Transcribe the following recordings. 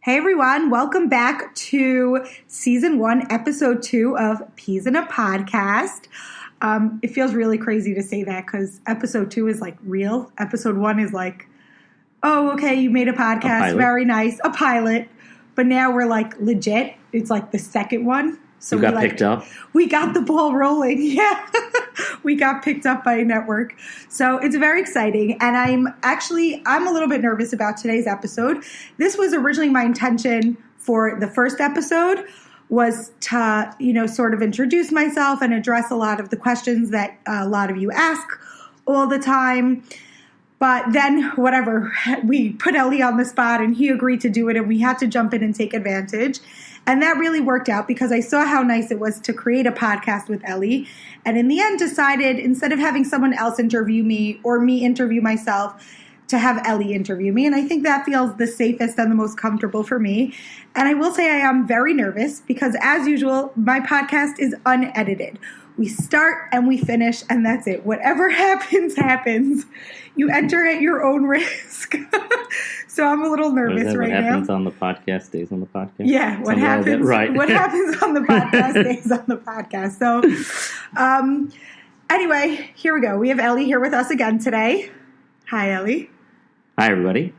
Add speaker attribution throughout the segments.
Speaker 1: Hey everyone, welcome back to Season 1, Episode 2 of Peas in a Podcast. It feels really crazy to say that because Episode 2 is like real. Episode 1 is like, oh, okay, you made a podcast, very nice, a pilot. But now we're like legit. It's like the second one.
Speaker 2: So you got picked up?
Speaker 1: We got the ball rolling, yeah. We got picked up by a network. So it's very exciting. And I'm a little bit nervous about today's episode. This was originally my intention for the first episode was to, sort of introduce myself and address a lot of the questions that a lot of you ask all the time. But then, we put Ellie on the spot and he agreed to do it and we had to jump in and take advantage. And that really worked out because I saw how nice it was to create a podcast with Ellie. And in the end decided, instead of having someone else interview me or me interview myself, to have Ellie interview me. And I think that feels the safest and the most comfortable for me. And I will say I am very nervous because, as usual, my podcast is unedited. We start and we finish, and that's it. Whatever happens, happens. You enter at your own risk. So I'm a little nervous right now.
Speaker 2: What happens on the podcast stays on the podcast?
Speaker 1: Yeah, what happens on the podcast stays on the podcast. So anyway, here we go. We have Ellie here with us again today. Hi, Ellie.
Speaker 2: Hi, everybody.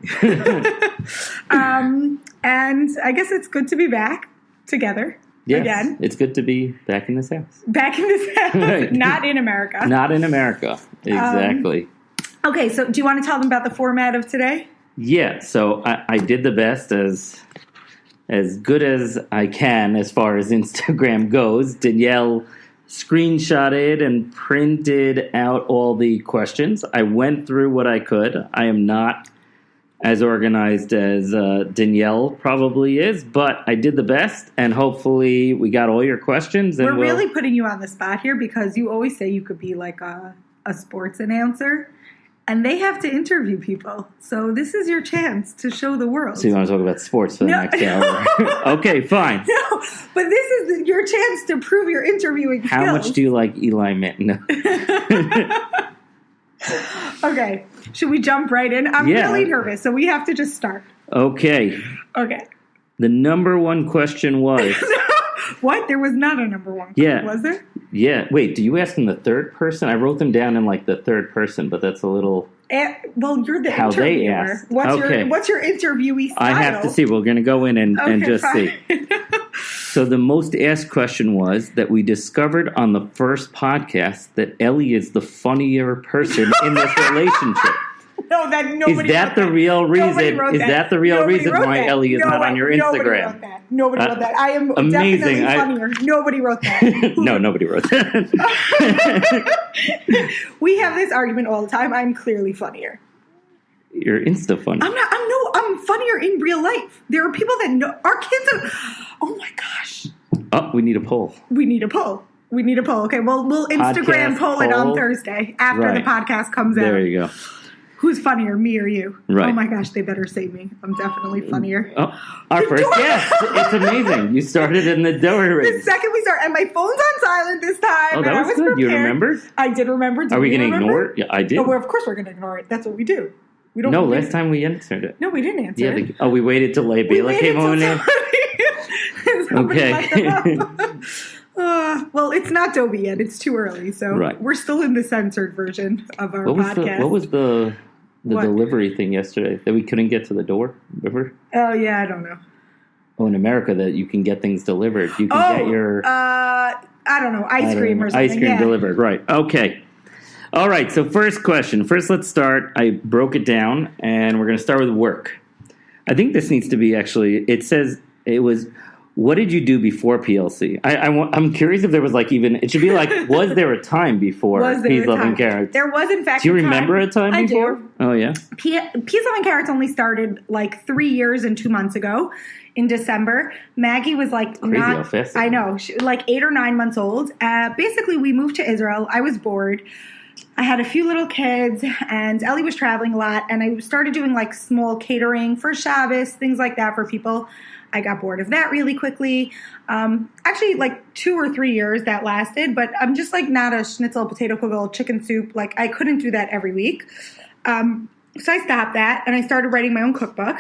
Speaker 1: And I guess it's good to be back together.
Speaker 2: Yes,
Speaker 1: again.
Speaker 2: It's good to be back in this house.
Speaker 1: Back in this house. Right. Not in America.
Speaker 2: Not in America. Exactly.
Speaker 1: Okay, so do you want to tell them about the format of today?
Speaker 2: Yeah, so I did the best as good as I can as far as Instagram goes. Danielle screenshotted and printed out all the questions. I went through what I could. I am not as organized as Danielle probably is, but I did the best, and hopefully we got all your questions. And
Speaker 1: we're really putting you on the spot here because you always say you could be like a sports announcer, and they have to interview people. So this is your chance to show the world.
Speaker 2: So you want to talk about sports for the next hour? Okay, fine.
Speaker 1: No, but this is your chance to prove your interviewing skills.
Speaker 2: How much do you like Eli Manning?
Speaker 1: Okay, should we jump right in? I'm really nervous, so we have to just start.
Speaker 2: Okay. The number one question was...
Speaker 1: What? There was not a number one question, was there?
Speaker 2: Yeah. Wait, do you ask in the third person? I wrote them down in like the third person, but that's a little...
Speaker 1: well, you're the
Speaker 2: how
Speaker 1: interviewer.
Speaker 2: They asked.
Speaker 1: What's your interviewee style?
Speaker 2: I have to see. We're going to go in and just see. So the most asked question was that we discovered on the first podcast that Ellie is the funnier person in this relationship.
Speaker 1: No, that nobody.
Speaker 2: Is that the real reason? Is that the real reason why Ellie is not on your Instagram?
Speaker 1: Nobody wrote that. I am
Speaker 2: amazing.
Speaker 1: Definitely funnier. Nobody wrote that.
Speaker 2: No, nobody wrote that.
Speaker 1: We have this argument all the time. I'm clearly funnier.
Speaker 2: You're Insta funny.
Speaker 1: I'm funnier in real life. There are people that know. Our kids are. Oh my gosh.
Speaker 2: Oh, we need a poll.
Speaker 1: Okay, well, we'll Instagram poll it on Thursday after the podcast comes out.
Speaker 2: There you go.
Speaker 1: Who's funnier, me or you?
Speaker 2: Right.
Speaker 1: Oh my gosh, they better say me. I'm definitely funnier.
Speaker 2: Oh, our first guest. It's amazing. You started in the door ring.
Speaker 1: The second we start, and my phone's on silent this time.
Speaker 2: Oh, that was good.
Speaker 1: Prepared.
Speaker 2: You remember?
Speaker 1: I did remember.
Speaker 2: Are we going to ignore it? Yeah, I did.
Speaker 1: Oh, well, of course we're going to ignore it. That's what we do. We don't.
Speaker 2: No, last time we answered it.
Speaker 1: No, we didn't answer it.
Speaker 2: We waited till Bela came on in. Okay.
Speaker 1: Well, it's not Dobie yet. It's too early, so we're still in the censored version of our podcast.
Speaker 2: What was the delivery thing yesterday that we couldn't get to the door? Remember?
Speaker 1: Oh yeah, I don't know.
Speaker 2: Oh, in America, that you can get things delivered. You can get your
Speaker 1: I don't know, ice cream or something.
Speaker 2: Ice cream delivered, right? Okay. All right. So first question. First, let's start. I broke it down, and we're going to start with work. I think this needs to be actually. It says it was. What did you do before PLC? I'm curious if there was it should be was there a time before Peas, Love, and Carrots?
Speaker 1: There was, in fact,
Speaker 2: do you remember a time before?
Speaker 1: Do.
Speaker 2: Oh, yeah?
Speaker 1: Peas, Love, and Carrots only started 3 years and 2 months ago in December. Maggie was
Speaker 2: crazy how fast.
Speaker 1: I know, she, 8 or 9 months old. Basically, we moved to Israel. I was bored. I had a few little kids, and Ellie was traveling a lot, and I started doing small catering for Shabbos, things like that for people. I got bored of that really quickly. Actually, 2 or 3 years that lasted, but I'm just not a schnitzel, potato kugel, chicken soup. I couldn't do that every week. So I stopped that, and I started writing my own cookbook.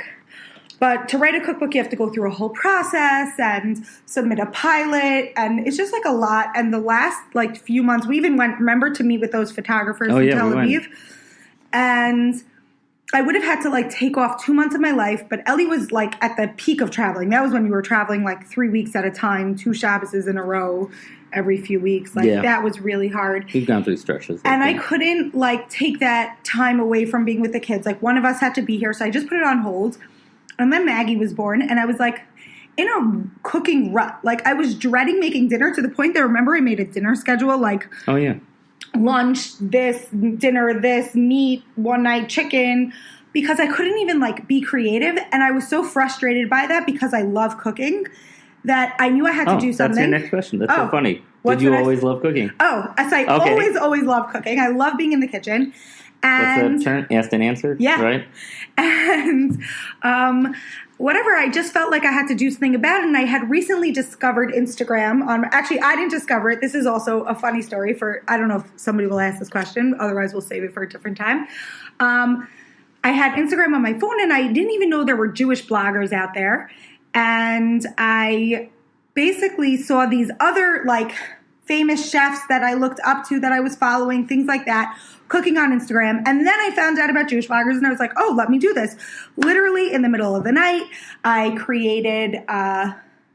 Speaker 1: But to write a cookbook, you have to go through a whole process and submit a pilot. And it's just like a lot. And the last like few months, we even went, remember, to meet with those photographers in Tel Aviv. And I would have had to like take off 2 months of my life. But Ellie was like at the peak of traveling. That was when we were traveling like 3 weeks at a time, 2 Shabbases in a row every few weeks. Like that was really hard.
Speaker 2: We've gone through stretches.
Speaker 1: And I couldn't like take that time away from being with the kids. Like one of us had to be here. So I just put it on hold. And then Maggie was born, and I was like in a cooking rut. Like I was dreading making dinner to the point that, remember, I made a dinner schedule like lunch, this, dinner, this, meat, one night chicken, because I couldn't even like be creative. And I was so frustrated by that because I love cooking that I knew I had to do something.
Speaker 2: That's your next question. That's so funny. Did you always love cooking?
Speaker 1: Oh, I always love cooking. I love being in the kitchen. And
Speaker 2: what's that term? Asked and answered?
Speaker 1: Yeah.
Speaker 2: Right?
Speaker 1: And whatever, I just felt like I had to do something about it. And I had recently discovered Instagram. Actually, I didn't discover it. This is also a funny story for, I don't know if somebody will ask this question. Otherwise, we'll save it for a different time. I had Instagram on my phone, and I didn't even know there were Jewish bloggers out there. And I basically saw these other like famous chefs that I looked up to, that I was following, things like that, cooking on Instagram. And then I found out about Jewish bloggers, and I was like, oh, let me do this. Literally in the middle of the night, I created,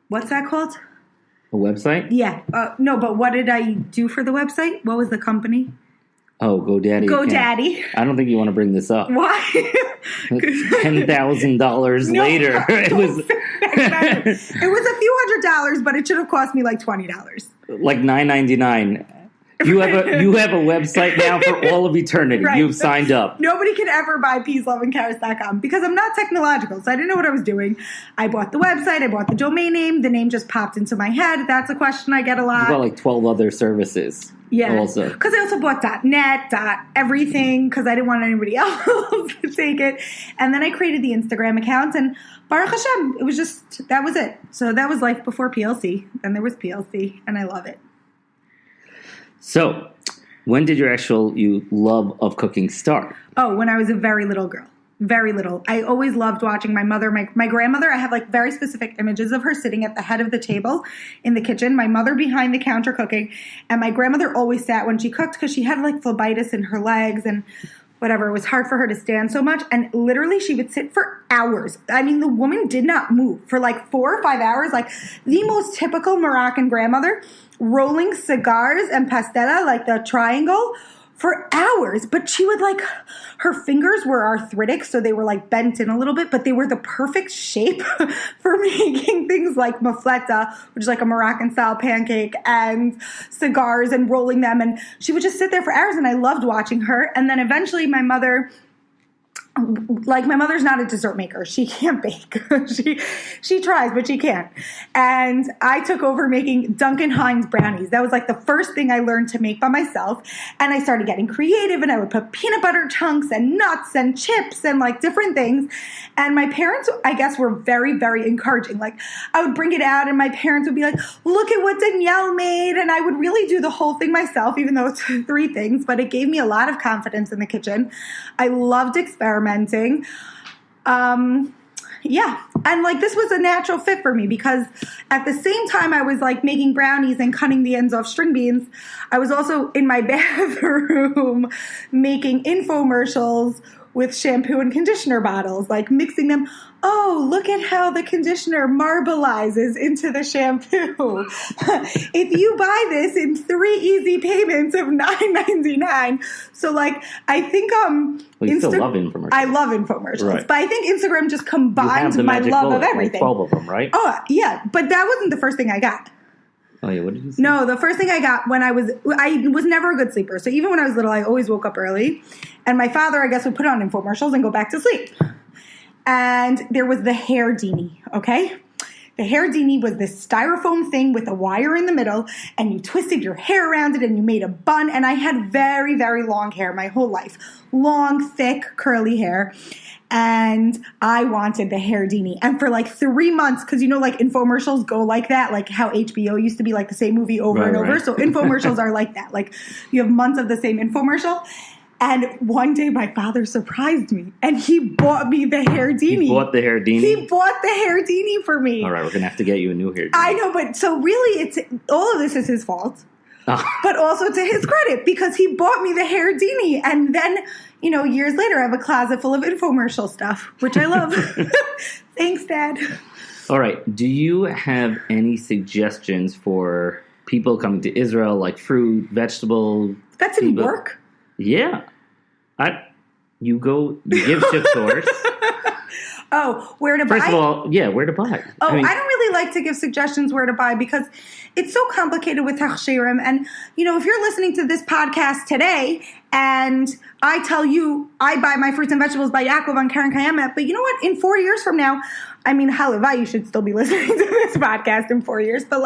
Speaker 1: what's that called?
Speaker 2: A website?
Speaker 1: Yeah. No, but what did I do for the website? What was the company?
Speaker 2: Oh, GoDaddy.
Speaker 1: GoDaddy.
Speaker 2: I don't think you want to bring this up.
Speaker 1: Why?
Speaker 2: $10,000 later. It was
Speaker 1: a few $100s, but it should have cost me like $20.
Speaker 2: Like $9.99. You have a website now for all of eternity. Right. You've signed up.
Speaker 1: Nobody can ever buy peasloveandcarrots.com because I'm not technological, so I didn't know what I was doing. I bought the website. I bought the domain name. The name just popped into my head. That's a question I get a lot.
Speaker 2: You bought like 12 other services.
Speaker 1: Yeah.
Speaker 2: Also.
Speaker 1: Because I also bought .net, .everything, because I didn't want anybody else to take it. And then I created the Instagram account, and Baruch Hashem, it was just, that was it. So that was life before PLC. Then there was PLC, and I love it.
Speaker 2: So, when did your love of cooking start?
Speaker 1: Oh, when I was a very little girl. Very little. I always loved watching my mother, my grandmother. I have like very specific images of her sitting at the head of the table in the kitchen, my mother behind the counter cooking, and my grandmother always sat when she cooked because she had like phlebitis in her legs and whatever. It was hard for her to stand so much, and literally she would sit for hours. I mean, the woman did not move for like 4 or 5 hours, like the most typical Moroccan grandmother, rolling cigars and pastela, like the triangle, for hours. But she would like, her fingers were arthritic, so they were like bent in a little bit, but they were the perfect shape for making things like mafleta, which is like a Moroccan style pancake, and cigars and rolling them. And she would just sit there for hours, and I loved watching her. And then eventually my mother's not a dessert maker. She can't bake. She tries, but she can't. And I took over making Duncan Hines brownies. That was like the first thing I learned to make by myself. And I started getting creative, and I would put peanut butter chunks and nuts and chips and like different things. And my parents, I guess, were very, very encouraging. Like I would bring it out, and my parents would be like, look at what Danielle made. And I would really do the whole thing myself, even though it's 3 things, but it gave me a lot of confidence in the kitchen. I loved experimenting. Yeah. And like this was a natural fit for me because at the same time I was like making brownies and cutting the ends off string beans, I was also in my bathroom making infomercials with shampoo and conditioner bottles, like mixing them. Oh, look at how the conditioner marbleizes into the shampoo. If you buy this in 3 easy payments of $9.99. So like, I think,
Speaker 2: well, you still love infomercials.
Speaker 1: I love infomercials,
Speaker 2: right.
Speaker 1: But I think Instagram just combines my love of everything.
Speaker 2: Like 12 of them, right?
Speaker 1: Oh, yeah. But that wasn't the first thing I got.
Speaker 2: Oh, yeah. What did you say?
Speaker 1: No, the first thing I got when I was never a good sleeper. So even when I was little, I always woke up early. And my father, I guess, would put on infomercials and go back to sleep. And there was the hair dini, okay? The hair dini was this styrofoam thing with a wire in the middle, and you twisted your hair around it and you made a bun. And I had very, very long hair my whole life. Long, thick, curly hair. And I wanted the hair dini. And for like 3 months, because you know, like infomercials go like that, like how HBO used to be like the same movie over and over.
Speaker 2: Right.
Speaker 1: So infomercials are like that. Like you have months of the same infomercial. And one day my father surprised me and he bought me the Herdini.
Speaker 2: He bought the Herdini?
Speaker 1: He bought the Herdini for me.
Speaker 2: All right, we're going to have to get you a new Herdini.
Speaker 1: I know, but so really it's all of this is his fault. But also to his credit because he bought me the Herdini. And then, years later I have a closet full of infomercial stuff, which I love. Thanks, Dad.
Speaker 2: All right. Do you have any suggestions for people coming to Israel, like fruit, vegetable?
Speaker 1: That's in work?
Speaker 2: Yeah. You give shiftors.
Speaker 1: Oh, where to buy?
Speaker 2: First of all, where to buy?
Speaker 1: Oh, I don't really like to give suggestions where to buy because it's so complicated with tachshirim. And, if you're listening to this podcast today and I tell you I buy my fruits and vegetables by Yaakov on Karen Kayemet, but you know what? In 4 years from now, halavai, you should still be listening to this podcast in 4 years. But,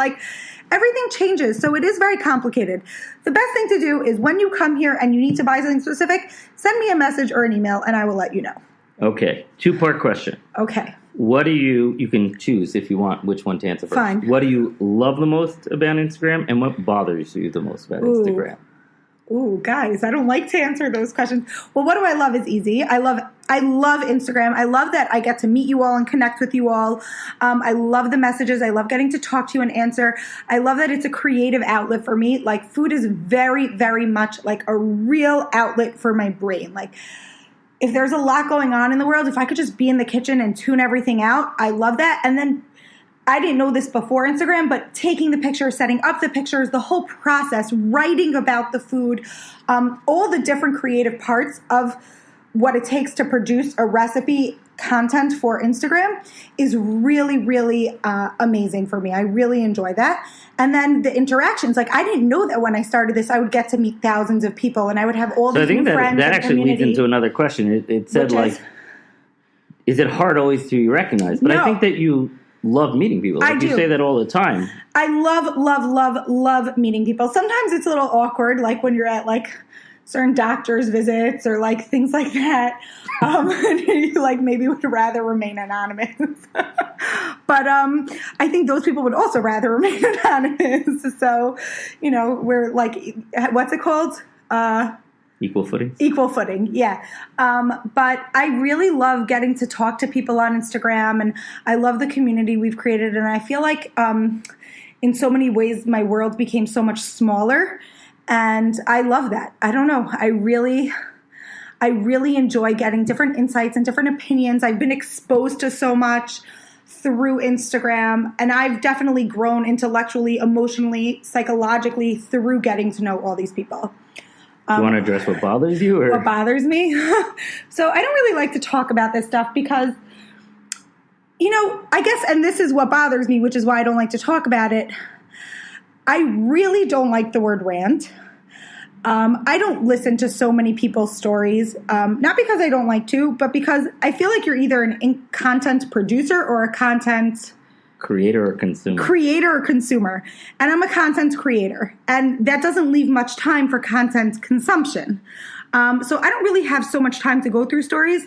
Speaker 1: everything changes, so it is very complicated. The best thing to do is when you come here and you need to buy something specific, send me a message or an email and I will let you know.
Speaker 2: Okay. 2-part question.
Speaker 1: Okay.
Speaker 2: What do you can choose if you want which one to answer first.
Speaker 1: Fine.
Speaker 2: What do you love the most about Instagram and what bothers you the most about Instagram?
Speaker 1: Ooh, guys, I don't like to answer those questions. Well, what do I love is easy. I love Instagram. I love that I get to meet you all and connect with you all. I love the messages. I love getting to talk to you and answer. I love that it's a creative outlet for me. Food is very, very much a real outlet for my brain. If there's a lot going on in the world, if I could just be in the kitchen and tune everything out, I love that. And then I didn't know this before Instagram, but taking the pictures, setting up the pictures, the whole process, writing about the food, all the different creative parts of what it takes to produce a recipe content for Instagram is really, really amazing for me. I really enjoy that. And then the interactions, I didn't know that when I started this, I would get to meet thousands of people and I would have all these new friends. So I think
Speaker 2: that actually leads into another question. It said is it hard always to be recognized? But no. I think that you love meeting people.
Speaker 1: I do.
Speaker 2: You say that all the time.
Speaker 1: I love meeting people. Sometimes it's a little awkward, when you're at certain doctor's visits or things like that. You maybe would rather remain anonymous. But I think those people would also rather remain anonymous. So, we're what's it called?
Speaker 2: Equal footing?
Speaker 1: Equal footing, yeah. But I really love getting to talk to people on Instagram, and I love the community we've created. And I feel like in so many ways my world became so much smaller, and I love that. I don't know. I really enjoy getting different insights and different opinions. I've been exposed to so much through Instagram, and I've definitely grown intellectually, emotionally, psychologically through getting to know all these people.
Speaker 2: Do you want to address what bothers you? Or?
Speaker 1: What bothers me? So I don't really like to talk about this stuff because, I guess, and this is what bothers me, which is why I don't like to talk about it. I really don't like the word rant. I don't listen to so many people's stories, not because I don't like to, but because I feel like you're either a content producer or a content
Speaker 2: creator or consumer.
Speaker 1: And I'm a content creator. And that doesn't leave much time for content consumption. So I don't really have so much time to go through stories.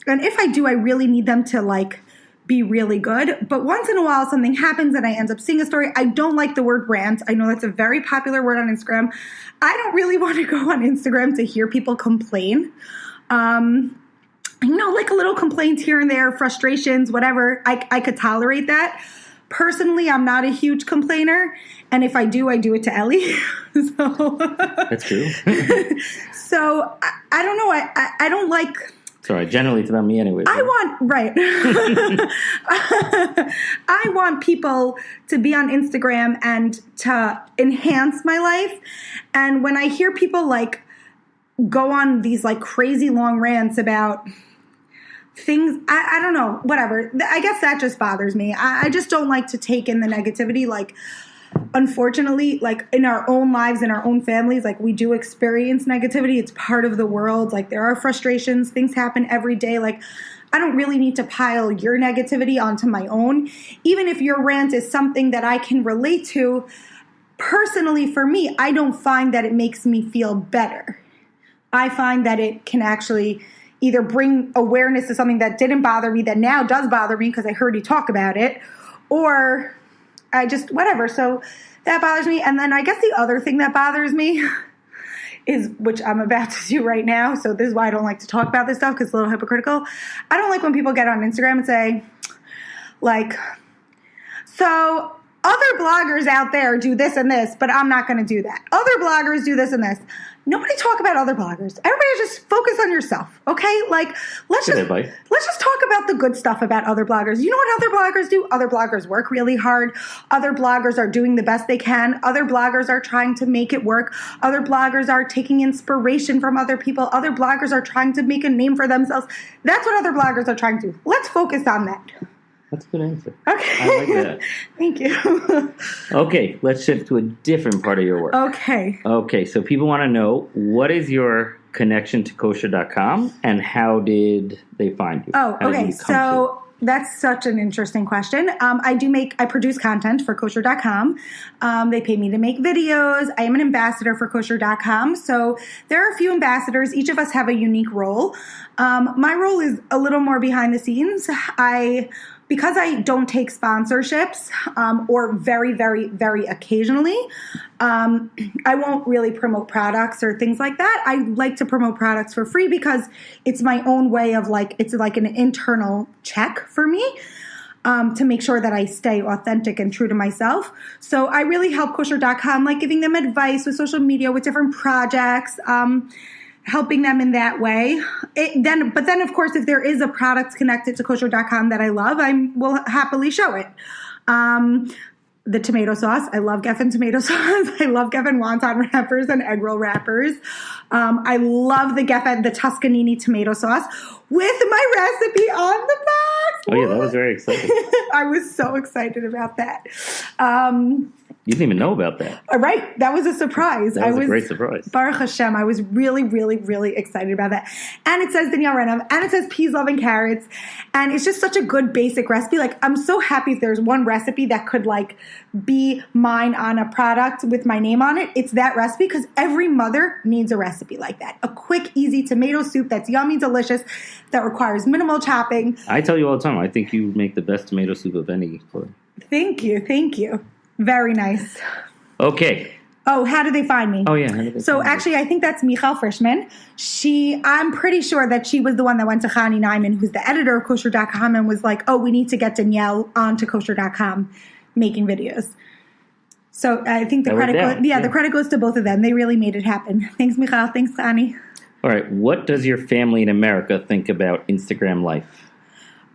Speaker 1: And if I do, I really need them to be really good. But once in a while, something happens and I end up seeing a story. I don't like the word rant. I know that's a very popular word on Instagram. I don't really want to go on Instagram to hear people complain. A little complaints here and there, frustrations, whatever. I could tolerate that. Personally, I'm not a huge complainer. And if I do it to Ellie. So
Speaker 2: that's true.
Speaker 1: So I don't know. I don't like...
Speaker 2: Sorry, generally it's about me anyway.
Speaker 1: I want people to be on Instagram and to enhance my life. And when I hear people go on these crazy long rants about things, I don't know, whatever. I guess that just bothers me. I just don't like to take in the negativity. Unfortunately, in our own lives, in our own families, we do experience negativity. It's part of the world. There are frustrations. Things happen every day. I don't really need to pile your negativity onto my own. Even if your rant is something that I can relate to, personally for me, I don't find that it makes me feel better. I find that it can actually either bring awareness to something that didn't bother me that now does bother me because I heard you talk about it, or I just, whatever. So that bothers me. And then I guess the other thing that bothers me which I'm about to do right now. So this is why I don't like to talk about this stuff, because it's a little hypocritical. I don't like when people get on Instagram and say, like, so other bloggers out there do this and this, but I'm not going to do that. Other bloggers do this and this. Nobody talk about other bloggers. Everybody just focus on yourself, okay? Like, let's just talk about the good stuff about other bloggers. You know what other bloggers do? Other bloggers work really hard. Other bloggers are doing the best they can. Other bloggers are trying to make it work. Other bloggers are taking inspiration from other people. Other bloggers are trying to make a name for themselves. That's what other bloggers are trying to do. Let's focus on that.
Speaker 2: That's a good answer.
Speaker 1: Okay.
Speaker 2: I like that.
Speaker 1: Thank you.
Speaker 2: Okay, let's shift to a different part of your work. Okay, so people want to know, what is your connection to kosher.com and how did they find you?
Speaker 1: Oh, okay. So that's such an interesting question. I produce content for kosher.com. They pay me to make videos. I am an ambassador for kosher.com. So there are a few ambassadors. Each of us have a unique role. My role is a little more behind the scenes. Because I don't take sponsorships, or very, very, very occasionally, I won't really promote products or things like that. I like to promote products for free because it's my own way of it's like an internal check for me, to make sure that I stay authentic and true to myself. So I really help kosher.com, like giving them advice with social media, with different projects, helping them in that way. But then, of course, if there is a product connected to kosher.com that I love, I will happily show it. The tomato sauce. I love Geffen tomato sauce. I love Geffen wonton wrappers and egg roll wrappers. I love the Geffen, the Tuscanini tomato sauce with my recipe on the box.
Speaker 2: Oh, yeah, that was very exciting.
Speaker 1: I was so excited about that.
Speaker 2: You didn't even know about that.
Speaker 1: Right. That was a surprise.
Speaker 2: That was a great surprise.
Speaker 1: Baruch Hashem. I was really, really, really excited about that. And it says Danielle Unplugged, and it says peas, love, and carrots. And it's just such a good basic recipe. Like, I'm so happy if there's one recipe that could, be mine on a product with my name on it. It's that recipe, because every mother needs a recipe like that. A quick, easy tomato soup that's yummy, delicious, that requires minimal chopping.
Speaker 2: I tell you all the time, I think you make the best tomato soup of any.
Speaker 1: Thank you. Thank you. Very nice.
Speaker 2: Okay.
Speaker 1: Oh, how do they find me?
Speaker 2: Oh, yeah.
Speaker 1: So actually, I think that's Michal Frischman. I'm pretty sure that she was the one that went to Chani Nyman, who's the editor of kosher.com, and was like, oh, we need to get Danielle onto kosher.com making videos. So I think the credit goes to both of them. They really made it happen. Thanks, Michal. Thanks, Chani.
Speaker 2: All right. What does your family in America think about Instagram life?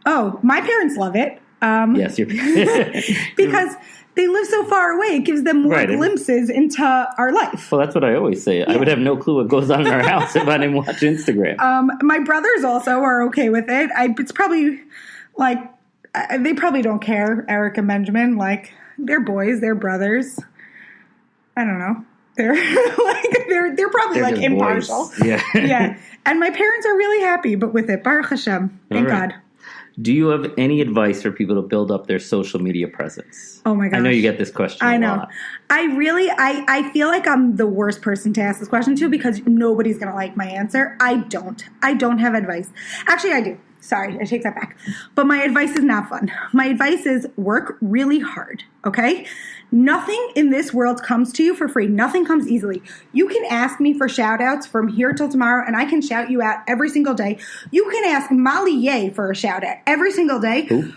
Speaker 1: Oh, my parents love it.
Speaker 2: Yes,
Speaker 1: because they live so far away. It gives them more glimpses into our life.
Speaker 2: Well, that's what I always say. Yeah. I would have no clue what goes on in our house if I didn't watch Instagram.
Speaker 1: My brothers also are okay with it. It's probably they probably don't care, Eric and Benjamin. They're boys, they're brothers. I don't know. They're they're probably impartial.
Speaker 2: Boys. Yeah.
Speaker 1: Yeah. And my parents are really happy with it. Baruch Hashem. Thank God.
Speaker 2: Do you have any advice for people to build up their social media presence?
Speaker 1: Oh my gosh.
Speaker 2: I know you get this question a lot.
Speaker 1: I feel like I'm the worst person to ask this question to, because nobody's going to like my answer. I don't have advice. Actually, I do. Sorry, I take that back. But my advice is not fun. My advice is work really hard, okay? Nothing in this world comes to you for free. Nothing comes easily. You can ask me for shout outs from here till tomorrow, and I can shout you out every single day. You can ask Molly Ye for a shout out every single day.
Speaker 2: Who?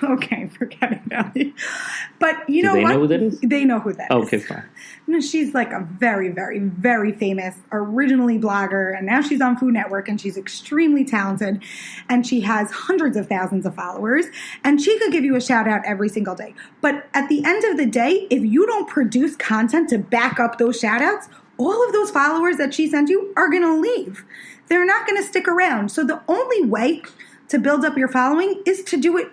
Speaker 1: Okay, forget about it. But you know
Speaker 2: what?
Speaker 1: Do
Speaker 2: they know who that is?
Speaker 1: They know who that is.
Speaker 2: Okay, fine.
Speaker 1: No, she's a very, very, very famous, originally blogger, and now she's on Food Network, and she's extremely talented, and she has hundreds of thousands of followers, and she could give you a shout out every single day. But at the end of the day, if you don't produce content to back up those shout outs, all of those followers that she sent you are going to leave. They're not going to stick around. So the only way to build up your following is to do it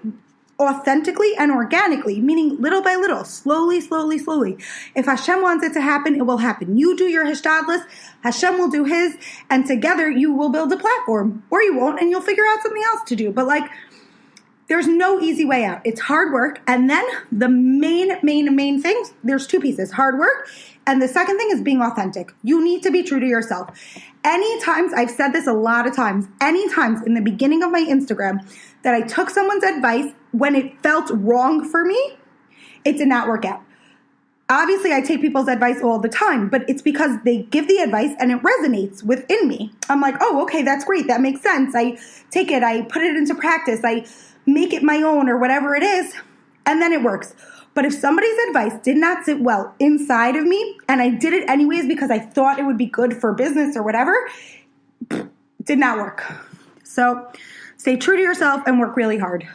Speaker 1: authentically and organically, meaning little by little, slowly, slowly, slowly. If Hashem wants it to happen, it will happen. You do your hishtadlus, Hashem will do his, and together you will build a platform. Or you won't, and you'll figure out something else to do. But there's no easy way out. It's hard work. And then the main things, there's two pieces, hard work. And the second thing is being authentic. You need to be true to yourself. I've said this a lot of times, anytimes in the beginning of my Instagram that I took someone's advice when it felt wrong for me, it did not work out. obviously I take people's advice all the time, but it's because they give the advice and it resonates within me. I'm like, oh, okay, that's great. That makes sense. I take it, I put it into practice, I make it my own or whatever it is, and then it works. But if somebody's advice did not sit well inside of me and I did it anyways because I thought it would be good for business or whatever, it did not work. So stay true to yourself and work really hard.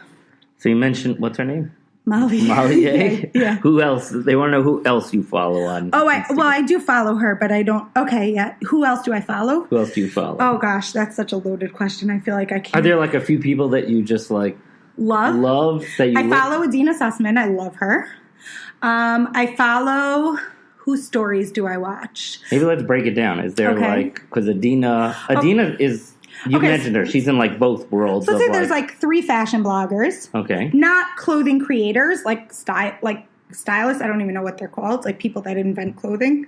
Speaker 2: So you mentioned, what's her name?
Speaker 1: Molly.
Speaker 2: Molly, eh?
Speaker 1: Yeah.
Speaker 2: Who else? They want to know who else you follow on.
Speaker 1: Oh, I do follow her, but I don't. Okay, yeah. Who else do I follow?
Speaker 2: Who else do you follow?
Speaker 1: Oh, gosh, that's such a loaded question. I feel like I can't.
Speaker 2: Are there like a few people that you just like love that you
Speaker 1: I follow Adina Sussman. I love her. I follow... Whose stories do I watch?
Speaker 2: Maybe let's break it down. Is there like... Because Adina is... You mentioned her. She's in like both worlds.
Speaker 1: So let's say there's like 3 fashion bloggers.
Speaker 2: Okay.
Speaker 1: Not clothing creators, like stylists. I don't even know what they're called. Like people that invent clothing.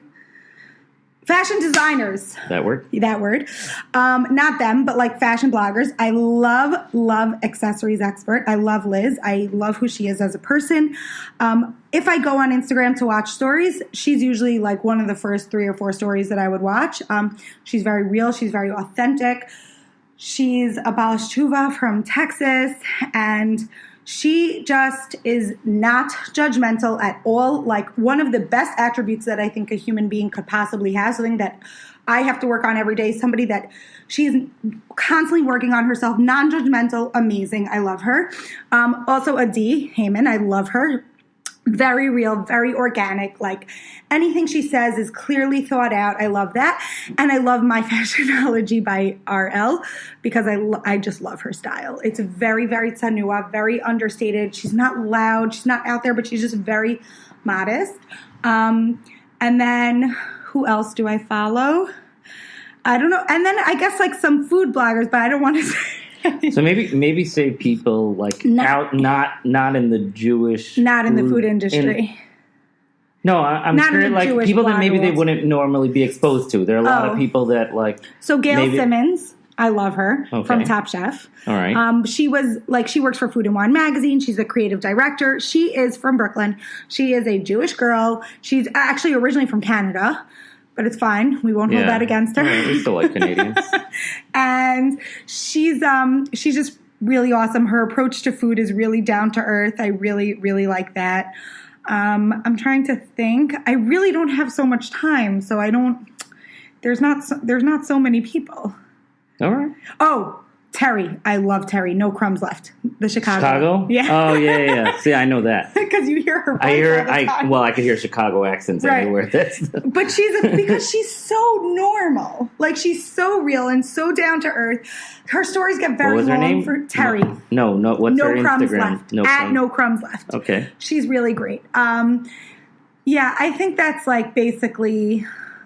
Speaker 1: Fashion designers.
Speaker 2: That word?
Speaker 1: That word. Not them, but like fashion bloggers. I love Accessories Expert. I love Liz. I love who she is as a person. If I go on Instagram to watch stories, she's usually like one of the first 3 or 4 stories that I would watch. She's very real. She's very authentic. She's a Baal Shuva from Texas, and she just is not judgmental at all. Like one of the best attributes that I think a human being could possibly have, something that I have to work on every day, somebody that she's constantly working on herself, non-judgmental, amazing. I love her. Also Adi Heyman, I love her. Very real, very organic. Like anything she says is clearly thought out. I love that. And I love My Fashionology by RL because I just love her style. It's very, very tsanua, very understated. She's not loud. She's not out there, but she's just very modest. And then who else do I follow? I don't know. And then I guess like some food bloggers, but I don't want to say.
Speaker 2: So maybe say people like not in the Jewish,
Speaker 1: not in the food industry.
Speaker 2: I'm sure like Jewish people that maybe they wouldn't normally be exposed to. There are a lot of people that like.
Speaker 1: So Gail Simmons, I love her from Top Chef.
Speaker 2: All right.
Speaker 1: She works for Food and Wine magazine. She's a creative director. She is from Brooklyn. She is a Jewish girl. She's actually originally from Canada. But it's fine. We won't hold that against her.
Speaker 2: Right, we still like Canadians.
Speaker 1: And she's just really awesome. Her approach to food is really down to earth. I really, really like that. I'm trying to think. I really don't have so much time, so I don't. There's not so many people.
Speaker 2: All right.
Speaker 1: Oh, Terry. I love Terry. No Crumbs Left. The Chicago.
Speaker 2: Yeah. Oh, yeah. See, I know that.
Speaker 1: Because you hear her voice
Speaker 2: I could hear Chicago accents everywhere. But
Speaker 1: because she's so normal. Like, she's so real and so down to earth. Her stories get very long.
Speaker 2: Name?
Speaker 1: For Terry.
Speaker 2: No. What's her
Speaker 1: Crumbs
Speaker 2: Instagram?
Speaker 1: Left. No Crumbs Left.
Speaker 2: Okay.
Speaker 1: She's really great. Yeah, I think that's like basically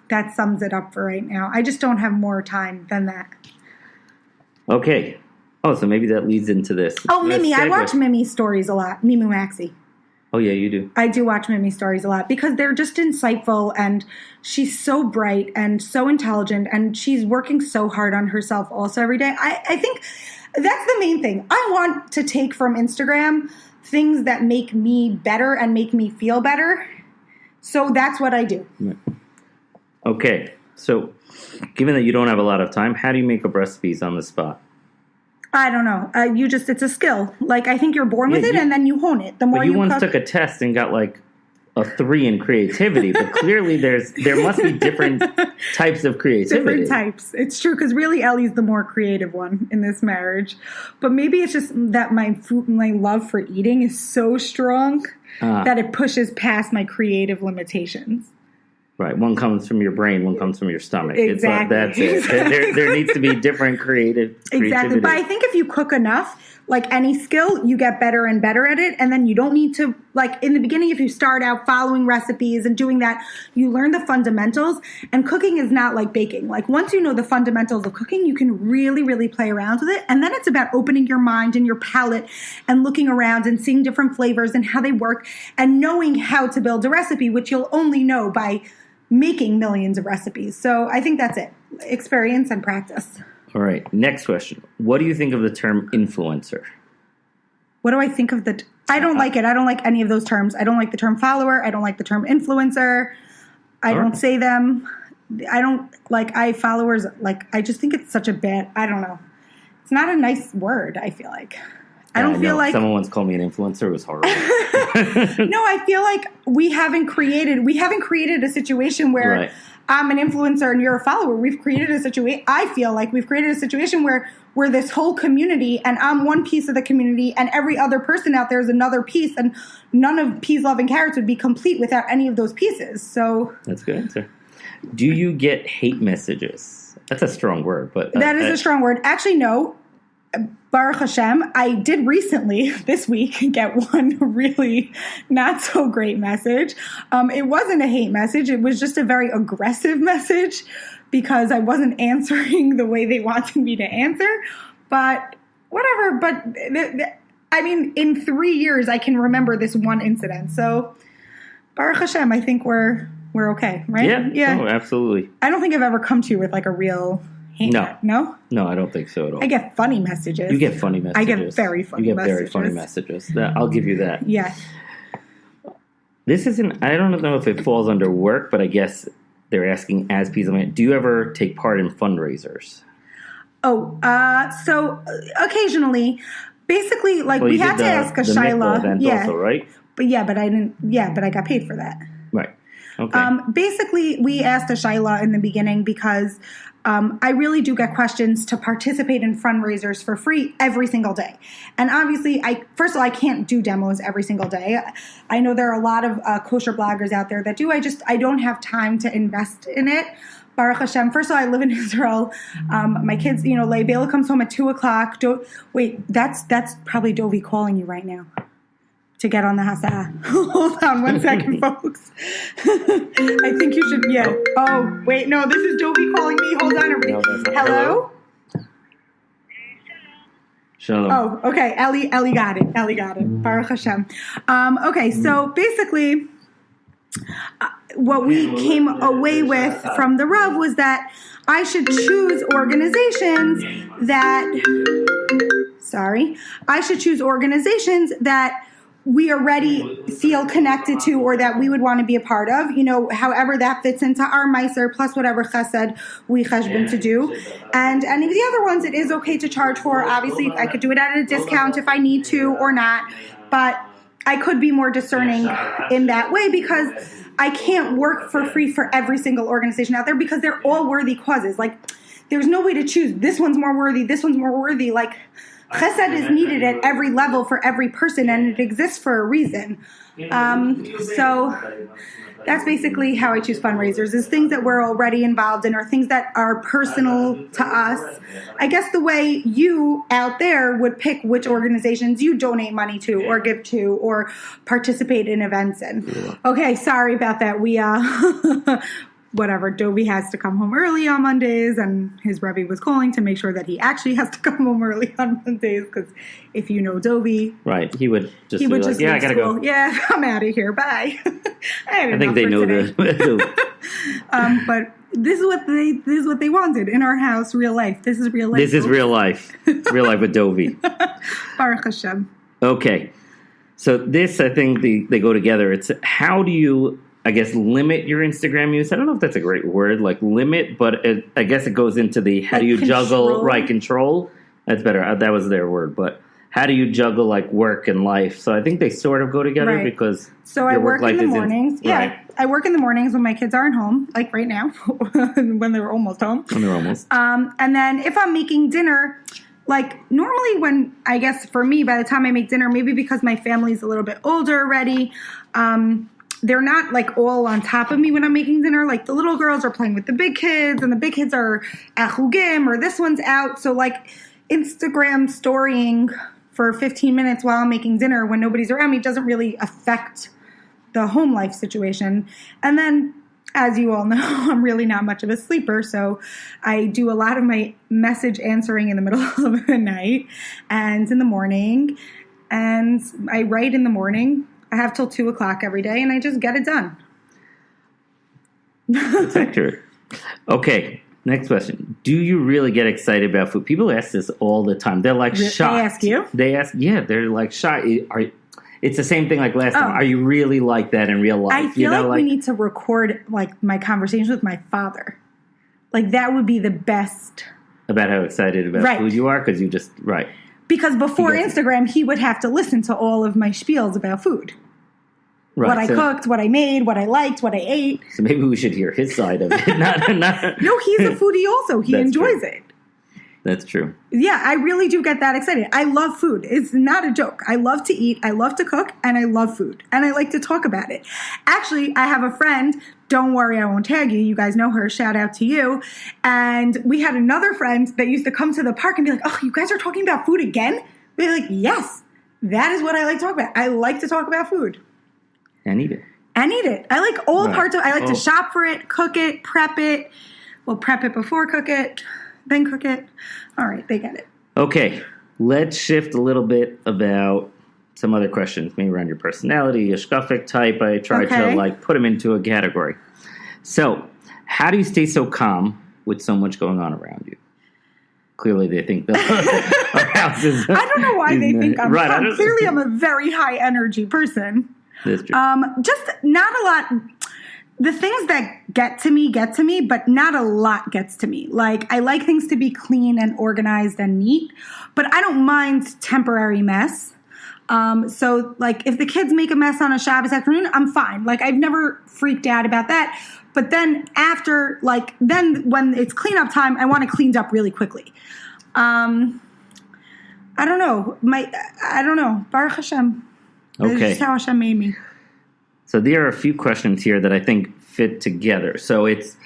Speaker 1: that sums it up for right now. I just don't have more time than that.
Speaker 2: Okay. Oh, so maybe that leads into this.
Speaker 1: Oh, Mimi. I watch Mimi's stories a lot. Mimi Maxey.
Speaker 2: Oh, yeah, you do.
Speaker 1: I do watch Mimi's stories a lot because they're just insightful, and she's so bright and so intelligent, and she's working so hard on herself also every day. I think that's the main thing. I want to take from Instagram things that make me better and make me feel better. So that's what I do.
Speaker 2: Okay. So given that you don't have a lot of time, how do you make up recipes on the spot?
Speaker 1: I don't know. It's a skill. Like, I think you're born with it and then you hone it. The more you
Speaker 2: once took a test and got like a 3 in creativity, but clearly there must be different types of creativity.
Speaker 1: Different types. It's true, because really Ellie's the more creative one in this marriage. But maybe it's just that my love for eating is so strong that it pushes past my creative limitations.
Speaker 2: Right. One comes from your brain, one comes from your stomach.
Speaker 1: Exactly.
Speaker 2: That's it. There needs to be different creativity.
Speaker 1: Exactly. But I think if you cook enough, like any skill, you get better and better at it. And then you don't need to, like in the beginning, if you start out following recipes and doing that, you learn the fundamentals. And cooking is not like baking. Like once you know the fundamentals of cooking, you can really, really play around with it. And then it's about opening your mind and your palate and looking around and seeing different flavors and how they work and knowing how to build a recipe, which you'll only know by making millions of recipes. So I think that's it. Experience and practice.
Speaker 2: All right. Next question. What do you think of the term influencer?
Speaker 1: what do I think of I don't like it. I don't like any of those terms. I don't like the term follower. I don't like the term influencer. I don't say them. I don't like followers. Like, I just think it's such a bad, I don't know. It's not a nice word, I feel like. I don't feel like
Speaker 2: someone once called me an influencer. It was horrible.
Speaker 1: No, I feel like we haven't created a situation where I'm an influencer and you're a follower. We've created a situation. I feel like we've created a situation where we're this whole community and I'm one piece of the community and every other person out there is another piece, and none of Peas, Love, and Carrots would be complete without any of those pieces. So
Speaker 2: that's a good answer. Do you get hate messages? That's a strong word, but
Speaker 1: that is a strong word. Actually, no. Baruch Hashem, I did recently, this week, get one really not so great message. It wasn't a hate message. It was just a very aggressive message because I wasn't answering the way they wanted me to answer. But whatever. But I mean, in 3 years, I can remember this one incident. So Baruch Hashem, I think we're okay, right?
Speaker 2: Yeah. Oh, absolutely.
Speaker 1: I don't think I've ever come to you with like a real hate No,
Speaker 2: I don't think so at all.
Speaker 1: I get funny messages.
Speaker 2: You get funny messages.
Speaker 1: I get very funny messages.
Speaker 2: You get very funny messages. I'll give you that.
Speaker 1: Yeah.
Speaker 2: This isn't, I don't know if it falls under work, but I guess they're asking as Peas, do you ever take part in fundraisers?
Speaker 1: Oh, so occasionally, basically, like we had to ask a Shaila.
Speaker 2: Yeah. Also, right?
Speaker 1: But I didn't. Yeah, but I got paid for that.
Speaker 2: Right. Okay.
Speaker 1: Basically, we asked a Shaila in the beginning because I really do get questions to participate in fundraisers for free every single day. And obviously, first of all, I can't do demos every single day. I know there are a lot of kosher bloggers out there that do. I don't have time to invest in it. Baruch Hashem. First of all, I live in Israel. My kids, Leibela comes home at 2:00. Wait, that's probably Dovi calling you right now to get on the Hasa'ah. Hold on one second, folks. I think you should, yeah. Oh, wait, no, this is Dovi calling me. Hold on. Hello?
Speaker 2: Shalom.
Speaker 1: Oh, okay. Ellie got it. Baruch Hashem. Okay, so basically, what we came away with from the Rav was that I should choose organizations that we already feel connected to or that we would want to be a part of, however that fits into our Meiser plus whatever chesed we cheshbon to do. And any of the other ones, it is okay to charge for. Obviously, I could do it at a discount if I need to or not, but I could be more discerning in that way because I can't work for free for every single organization out there because they're all worthy causes. Like, there's no way to choose this one's more worthy, this one's more worthy. Like, chesed is needed at every level for every person, and it exists for a reason. So that's basically how I choose fundraisers, is things that we're already involved in or things that are personal to us. I guess the way you out there would pick which organizations you donate money to or give to or participate in events in. Okay, sorry about that. We whatever, Dovi has to come home early on Mondays, and his Rebbe was calling to make sure that he actually has to come home early on Mondays, because if you know Dovi... Right,
Speaker 2: he would just I gotta go.
Speaker 1: Yeah, I'm out of here, bye.
Speaker 2: I think they know that.
Speaker 1: But this is what they wanted in our house, real life. This is real life.
Speaker 2: This is real life. Real life with Dovi.
Speaker 1: Baruch Hashem.
Speaker 2: Okay, so this, I think they go together. It's how do you... I guess limit your Instagram use. I don't know if that's a great word, like limit, but I guess it goes into the how do you juggle, control. That's better. That was their word, but how do you juggle like work and life? So I think they sort of go together because
Speaker 1: I work in the mornings. I work in the mornings when my kids aren't home, like right now, when they're almost home. And then if I'm making dinner, like normally when, I guess for me, by the time I make dinner, maybe because my family's a little bit older already, they're not like all on top of me when I'm making dinner. Like the little girls are playing with the big kids and the big kids are at Chugim or this one's out. So like Instagram storying for 15 minutes while I'm making dinner when nobody's around me doesn't really affect the home life situation. And then, as you all know, I'm really not much of a sleeper. So I do a lot of my message answering in the middle of the night and in the morning. And I write in the morning. I have till 2:00 every day, and I just get it done.
Speaker 2: That's accurate. Okay, Next question. Do you really get excited about food? People ask this all the time. They're like shocked.
Speaker 1: They ask you?
Speaker 2: They ask, yeah, they're like shocked. It's the same thing like last time. Are you really like that in real life?
Speaker 1: I feel like we need to record like my conversations with my father. Like that would be the best.
Speaker 2: About how excited about food you are? Because you just, right.
Speaker 1: Because before Instagram, he would have to listen to all of my spiels about food. Right, what I cooked, what I made, what I liked, what I ate.
Speaker 2: So maybe we should hear his side of it.
Speaker 1: No, he's a foodie also. He enjoys it.
Speaker 2: That's true.
Speaker 1: Yeah, I really do get that excited. I love food. It's not a joke. I love to eat, I love to cook, and I love food. And I like to talk about it. Actually, I have a friend, don't worry, I won't tag you. You guys know her. Shout out to you. And we had another friend that used to come to the park and be like, oh, you guys are talking about food again? We'd be like, yes, that is what I like to talk about. I like to talk about food.
Speaker 2: And eat it.
Speaker 1: I like all parts of it. I like to shop for it, cook it, prep it. Well, prep it before cook it, then cook it. All right, they get it.
Speaker 2: Okay, let's shift a little bit about some other questions, maybe around your personality, your shkafic type. I tried to put them into a category. So, how do you stay so calm with so much going on around you? Clearly, they think that our house is.
Speaker 1: I don't know why they think I'm calm. Clearly, I'm a very high energy person.
Speaker 2: That's true.
Speaker 1: Just not a lot. The things that get to me, but not a lot gets to me. Like, I like things to be clean and organized and neat, but I don't mind temporary mess. So, like, if the kids make a mess on a Shabbos afternoon, I'm fine. Like, I've never freaked out about that. But then after, like, then when it's cleanup time, I want it cleaned up really quickly. I don't know. Baruch Hashem.
Speaker 2: Okay.
Speaker 1: This is how Hashem made me.
Speaker 2: So there are a few questions here that I think fit together. So it's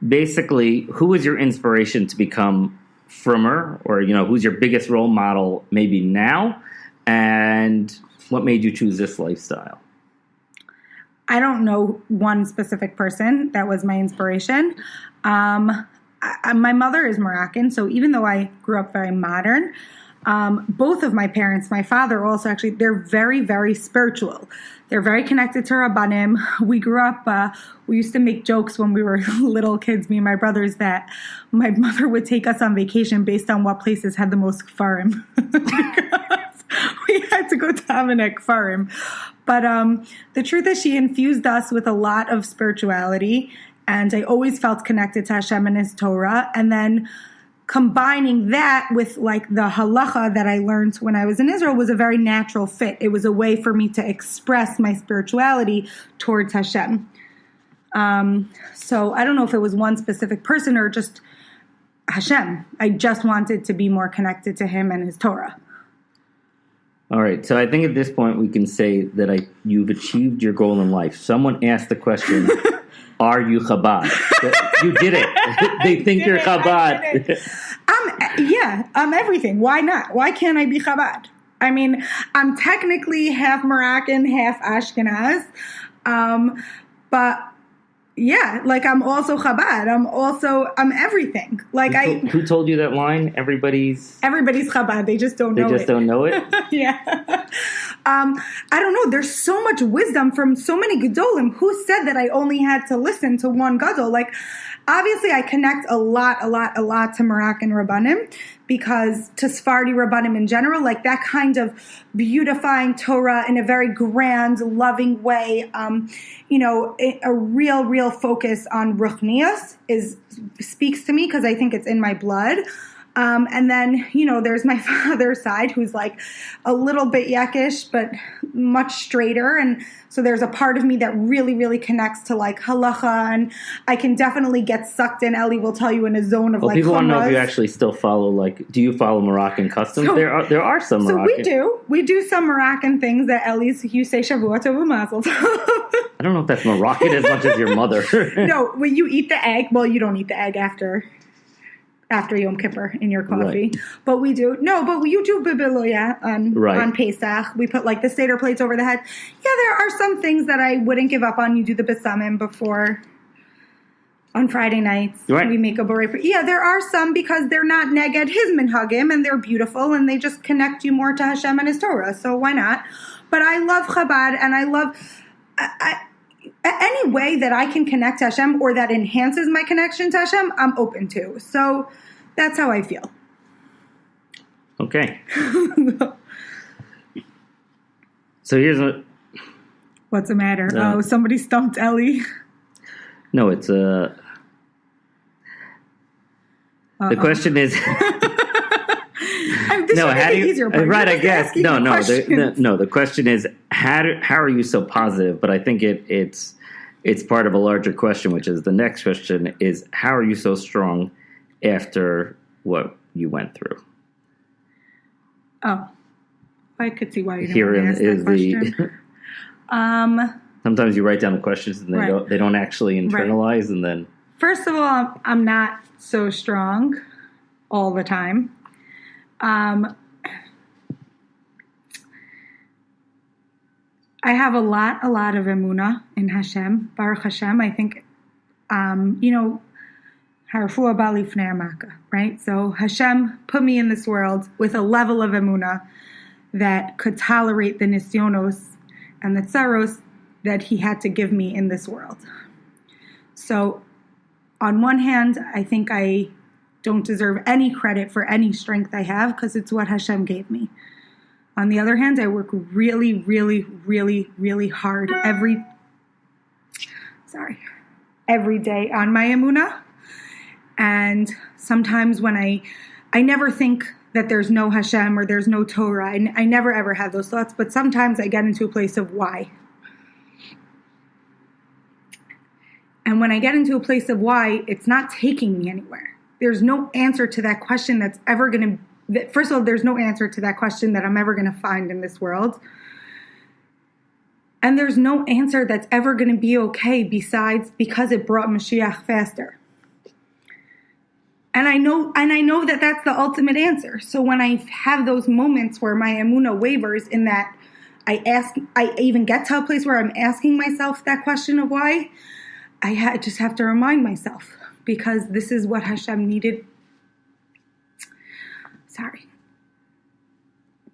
Speaker 2: basically, who was your inspiration to become frummer? Or, who's your biggest role model maybe now? And what made you choose this lifestyle?
Speaker 1: I don't know one specific person that was my inspiration. My mother is Moroccan, so even though I grew up very modern, both of my parents, my father also actually, they're very, very spiritual. They're very connected to Rabbanim. We grew up, we used to make jokes when we were little kids, me and my brothers, that my mother would take us on vacation based on what places had the most kfarim. Because we had to go to Amanek kfarim. But the truth is she infused us with a lot of spirituality, and I always felt connected to Hashem and His Torah. And then combining that with like the halacha that I learned when I was in Israel was a very natural fit. It was a way for me to express my spirituality towards Hashem. So I don't know if it was one specific person or just Hashem. I just wanted to be more connected to Him and His Torah.
Speaker 2: All right. So I think at this point we can say that you've achieved your goal in life. Someone asked the question, are you Chabad? You did it. They think you're Chabad.
Speaker 1: I'm everything. Why not? Why can't I be Chabad? I mean, I'm technically half Moroccan, half Ashkenaz. But yeah, like I'm also Chabad. I'm everything. Like
Speaker 2: who told you that line? Everybody's
Speaker 1: Chabad. They just don't know it.
Speaker 2: They just don't know it?
Speaker 1: Yeah. I don't know. There's so much wisdom from so many Gedolim. Who said that I only had to listen to one Gadol? Like, obviously I connect a lot to Moroccan Rabbanim, because to Sephardi Rabbanim in general, like that kind of beautifying Torah in a very grand, loving way, a real focus on Ruchnius speaks to me because I think it's in my blood. And then, there's my father's side who's like a little bit Yekish, but much straighter. And so there's a part of me that really, really connects to like halacha, and I can definitely get sucked in. Ellie will tell you in a zone of
Speaker 2: people want to know if you actually still follow, do you follow Moroccan customs? So, there are some Moroccan.
Speaker 1: So we do some Moroccan things that you say Shavuot Tov Mazel Tov.
Speaker 2: I don't know if that's Moroccan as much as your mother.
Speaker 1: No, when you eat the egg, well, you don't eat the egg after Yom Kippur in your coffee. Right. But we do. No, but you do bibiloya on Pesach. We put like the Seder plates over the head. Yeah, there are some things that I wouldn't give up on. You do the besamim before on Friday nights.
Speaker 2: Right.
Speaker 1: We make a borei. Yeah, there are some because they're not neged his minhagim and they're beautiful and they just connect you more to Hashem and His Torah. So why not? But I love Chabad and I love... any way that I can connect to Hashem or that enhances my connection to Hashem, I'm open to. So that's how I feel.
Speaker 2: Okay. So here's what.
Speaker 1: What's the matter? Oh, somebody stumped Ellie.
Speaker 2: No, it's the question is.
Speaker 1: No, how do you? Easier,
Speaker 2: right, I guess. No. The question is how are you so positive? But I think it's part of a larger question, which is the next question is how are you so strong after what you went through?
Speaker 1: Oh, I could see why you didn't want to ask that question.
Speaker 2: Sometimes you write down the questions and they don't actually internalize, and then.
Speaker 1: First of all, I'm not so strong all the time. I have a lot of emunah in Hashem, Baruch Hashem. I think, harfua bali fnei amaka, right? So Hashem put me in this world with a level of emunah that could tolerate the nisyonos and the tsaros that he had to give me in this world. So on one hand, I think I don't deserve any credit for any strength I have because it's what Hashem gave me. On the other hand, I work really, really, really, really hard every day on my emunah. And sometimes when I never think that there's no Hashem or there's no Torah. I never ever have those thoughts, but sometimes I get into a place of why. And when I get into a place of why, it's not taking me anywhere. There's no answer to that question that's ever going to, first of all, there's no answer to that question that I'm ever going to find in this world. And there's no answer that's ever going to be okay besides because it brought Mashiach faster. And I know that that's the ultimate answer. So when I have those moments where my emunah wavers in that I even get to a place where I'm asking myself that question of why, I just have to remind myself because this is what Hashem needed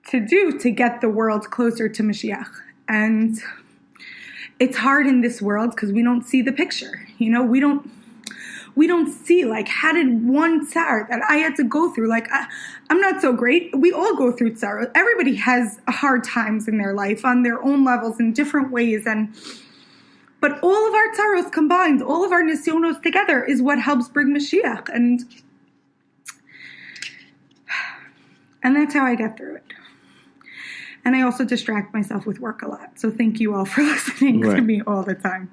Speaker 1: to do to get the world closer to Mashiach. And it's hard in this world because we don't see the picture. We don't see, like, how did one tsar that I had to go through, like, I'm not so great. We all go through tsar. Everybody has hard times in their life on their own levels in different ways. But all of our tsaros combined, all of our nisyonos together is what helps bring Mashiach. And that's how I get through it. And I also distract myself with work a lot. So thank you all for listening to me all the time.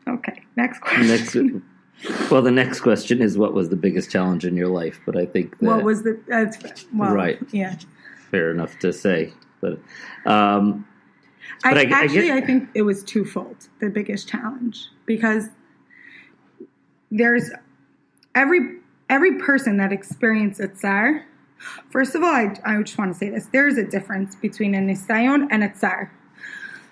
Speaker 1: Okay, next question.
Speaker 2: Well, the next question is, what was the biggest challenge in your life? But I think that...
Speaker 1: What was the...
Speaker 2: right.
Speaker 1: Yeah.
Speaker 2: Fair enough to say. But
Speaker 1: I think it was twofold, the biggest challenge. Because there's... Every person that experienced a tsar... First of all, I just want to say this. There's a difference between a nisayon and a tsar.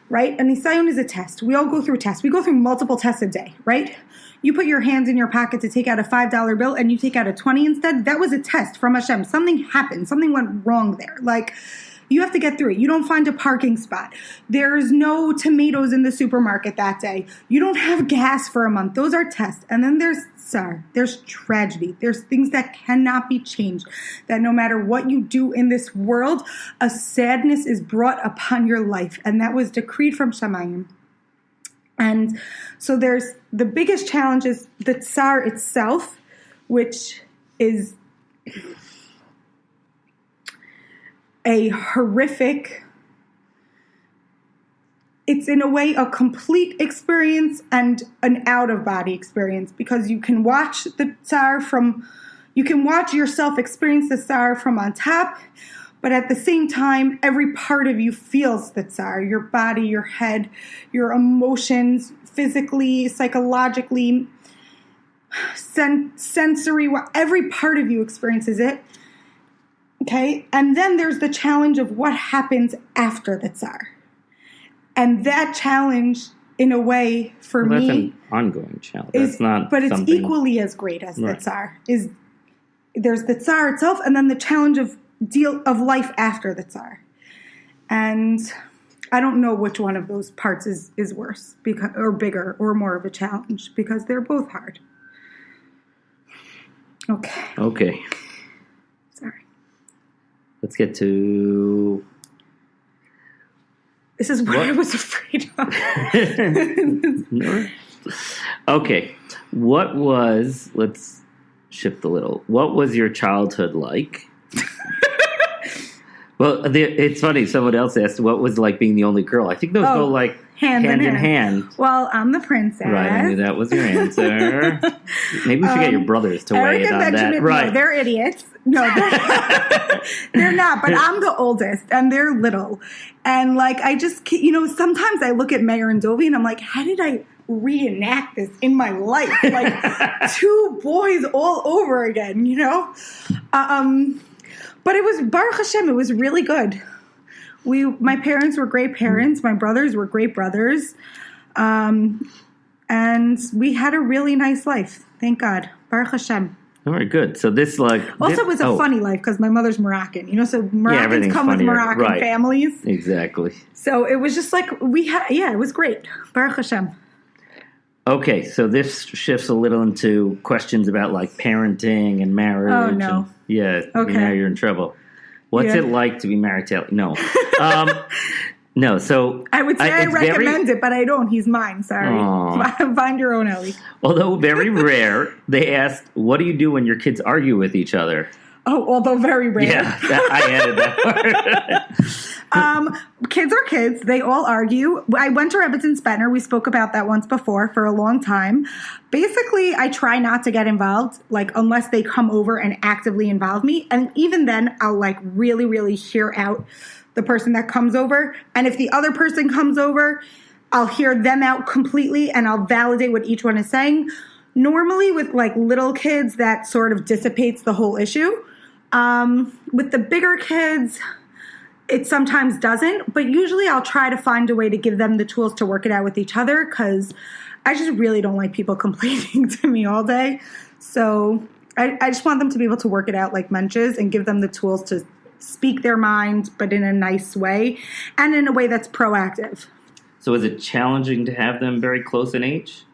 Speaker 1: Right? A nisayon is a test. We all go through tests. We go through multiple tests a day, right? You put your hands in your pocket to take out a $5 bill and you take out a 20 instead. That was a test from Hashem. Something happened. Something went wrong there. Like, you have to get through it. You don't find a parking spot. There's no tomatoes in the supermarket that day. You don't have gas for a month. Those are tests. And then there's tsar. There's tragedy. There's things that cannot be changed. That no matter what you do in this world, a sadness is brought upon your life. And that was decreed from Shamayim. And so there's the biggest challenge is the tsar itself, which is a horrific, it's in a way a complete experience and an out-of-body experience because you can watch the tsar you can watch yourself experience the tsar from on top, but at the same time, every part of you feels the tsar, your body, your head, your emotions, physically, psychologically, sensory, every part of you experiences it. Okay, and then there's the challenge of what happens after the tsar. And that challenge, in a way, for me...
Speaker 2: That's an ongoing challenge. That's not
Speaker 1: but
Speaker 2: something...
Speaker 1: it's equally as great as the tsar. There's the tsar itself, and then the challenge of life after the tsar. And I don't know which one of those parts is worse or bigger or more of a challenge because they're both hard. Okay. Sorry.
Speaker 2: Let's get to...
Speaker 1: This is what I was afraid of.
Speaker 2: No. Okay. Let's shift a little. What was your childhood like? Well, it's funny. Someone else asked, what was it like being the only girl? I think those go like hand in hand.
Speaker 1: Well, I'm the princess.
Speaker 2: Right, I knew that was your answer. Maybe we should get your brothers to weigh in on that. Right.
Speaker 1: No, they're idiots. No, they're not. But I'm the oldest, and they're little. And like, I just, sometimes I look at Mayor and Dovey, and I'm like, how did I reenact this in my life? Like, two boys all over again, But it was, Baruch Hashem, it was really good. My parents were great parents. My brothers were great brothers. And we had a really nice life. Thank God. Baruch Hashem.
Speaker 2: All right, good. So this
Speaker 1: Also, was a funny life because my mother's Moroccan. So Moroccans come with Moroccan families.
Speaker 2: Exactly.
Speaker 1: So it was just like it was great. Baruch Hashem.
Speaker 2: Okay, so this shifts a little into questions about like parenting and marriage.
Speaker 1: Oh, no.
Speaker 2: Okay. Now you're in trouble. What's it like to be married to Ellie? No. No, so...
Speaker 1: I would say I recommend it, but I don't. He's mine, sorry. Find your own Ellie.
Speaker 2: Although very rare, they asked, what do you do when your kids argue with each other?
Speaker 1: Oh, although very rare.
Speaker 2: Yeah, I added that part.
Speaker 1: Kids are kids. They all argue. I went to Rebbetzin Spentner. We spoke about that once before for a long time. Basically, I try not to get involved, like unless they come over and actively involve me. And even then, I'll like really, really hear out the person that comes over. And if the other person comes over, I'll hear them out completely and I'll validate what each one is saying. Normally with like little kids, that sort of dissipates the whole issue. With the bigger kids, it sometimes doesn't, but usually I'll try to find a way to give them the tools to work it out with each other because I just really don't like people complaining to me all day. So I just want them to be able to work it out like menches and give them the tools to speak their mind, but in a nice way and in a way that's proactive.
Speaker 2: So is it challenging to have them very close in age?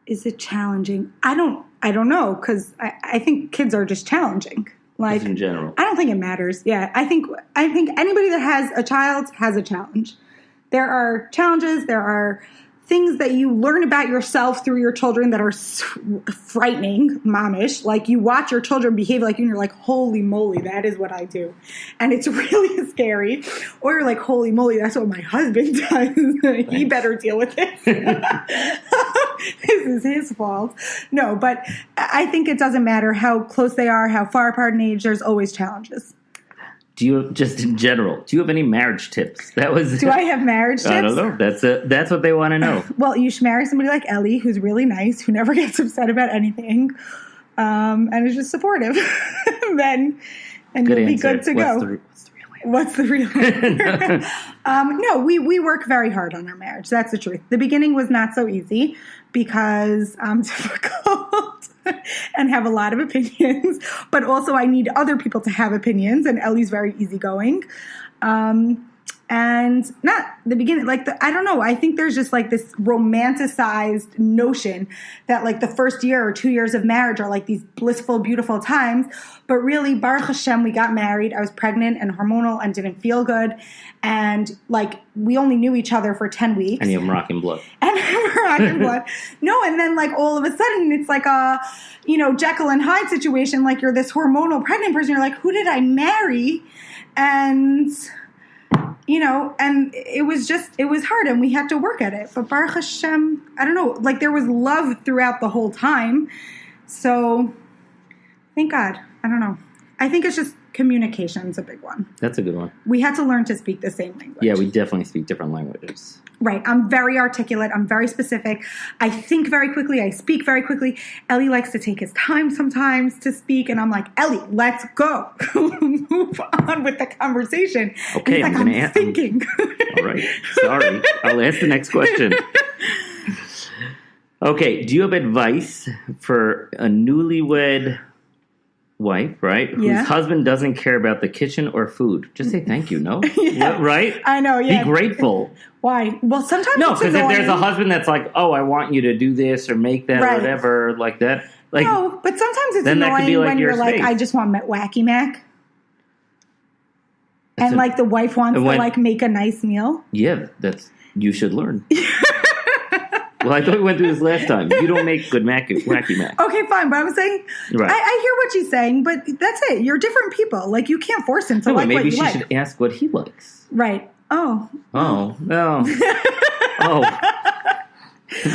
Speaker 1: Is it challenging? I don't know because I think kids are just challenging. Like
Speaker 2: just in general,
Speaker 1: I don't think it matters. Yeah, I think anybody that has a child has a challenge. There are challenges. There are things that you learn about yourself through your children that are frightening, momish. Like you watch your children behave like you and you're like, holy moly, that is what I do. And it's really scary. Or you're like, holy moly, that's what my husband does. He better deal with this. This is his fault. No, but I think it doesn't matter how close they are, how far apart in age, there's always challenges.
Speaker 2: Do you, just in general, do you have any marriage tips?
Speaker 1: Do I have marriage tips?
Speaker 2: I don't know. That's what they want to know.
Speaker 1: Well, you should marry somebody like Ellie, who's really nice, who never gets upset about anything, and is just supportive. And
Speaker 2: good
Speaker 1: you'll be
Speaker 2: answer.
Speaker 1: good to go. What's the real answer? No, we work very hard on our marriage. That's the truth. The beginning was not so easy because I'm difficult and have a lot of opinions, but also I need other people to have opinions, and Ellie's very easygoing. And not the beginning, I don't know. I think there's just like this romanticized notion that like the first year or 2 years of marriage are like these blissful, beautiful times. But really, Baruch Hashem, we got married. I was pregnant and hormonal and didn't feel good. And like we only knew each other for 10 weeks.
Speaker 2: And you have Moroccan blood.
Speaker 1: And I have Moroccan blood. No, and then like all of a sudden it's like a, Jekyll and Hyde situation. Like you're this hormonal pregnant person. You're like, who did I marry? And and it was hard and we had to work at it. But Baruch Hashem, I don't know, like there was love throughout the whole time. So thank God. I don't know. I think it's just communication's a big one.
Speaker 2: That's a good one.
Speaker 1: We had to learn to speak the same language.
Speaker 2: Yeah, we definitely speak different languages.
Speaker 1: Right. I'm very articulate. I'm very specific. I think very quickly. I speak very quickly. Ellie likes to take his time sometimes to speak. And I'm like, Ellie, let's go. Move on with the conversation.
Speaker 2: Okay,
Speaker 1: I'm going to ask. Thinking.
Speaker 2: All right. Sorry. I'll ask the next question. Okay. Do you have advice for a newlywed wife, right?
Speaker 1: Yeah.
Speaker 2: Whose husband doesn't care about the kitchen or food. Just say thank you, no?
Speaker 1: Yeah.
Speaker 2: Right?
Speaker 1: I know, yeah.
Speaker 2: Be grateful.
Speaker 1: Why? Well, sometimes
Speaker 2: No,
Speaker 1: it's
Speaker 2: because if there's a
Speaker 1: annoying.
Speaker 2: husband that's like, oh, I want you to do this or make that
Speaker 1: Right.
Speaker 2: or whatever, like that. Like,
Speaker 1: No, but sometimes it's
Speaker 2: then that could be
Speaker 1: annoying
Speaker 2: like
Speaker 1: when
Speaker 2: your
Speaker 1: you're like,
Speaker 2: space.
Speaker 1: I just want Wacky Mac.
Speaker 2: That's
Speaker 1: And like the wife wants to
Speaker 2: when-
Speaker 1: like make a nice meal.
Speaker 2: Yeah, you should learn. Well, I thought we went through this last time. You don't make good Wacky Mac.
Speaker 1: Okay, fine. But I'm saying,
Speaker 2: Right.
Speaker 1: I hear what she's saying, but that's it. You're different people. Like, you can't force him to
Speaker 2: No,
Speaker 1: like
Speaker 2: maybe
Speaker 1: what you
Speaker 2: she
Speaker 1: like.
Speaker 2: should ask what he likes.
Speaker 1: Right. Oh.
Speaker 2: Oh, no. Oh.
Speaker 1: I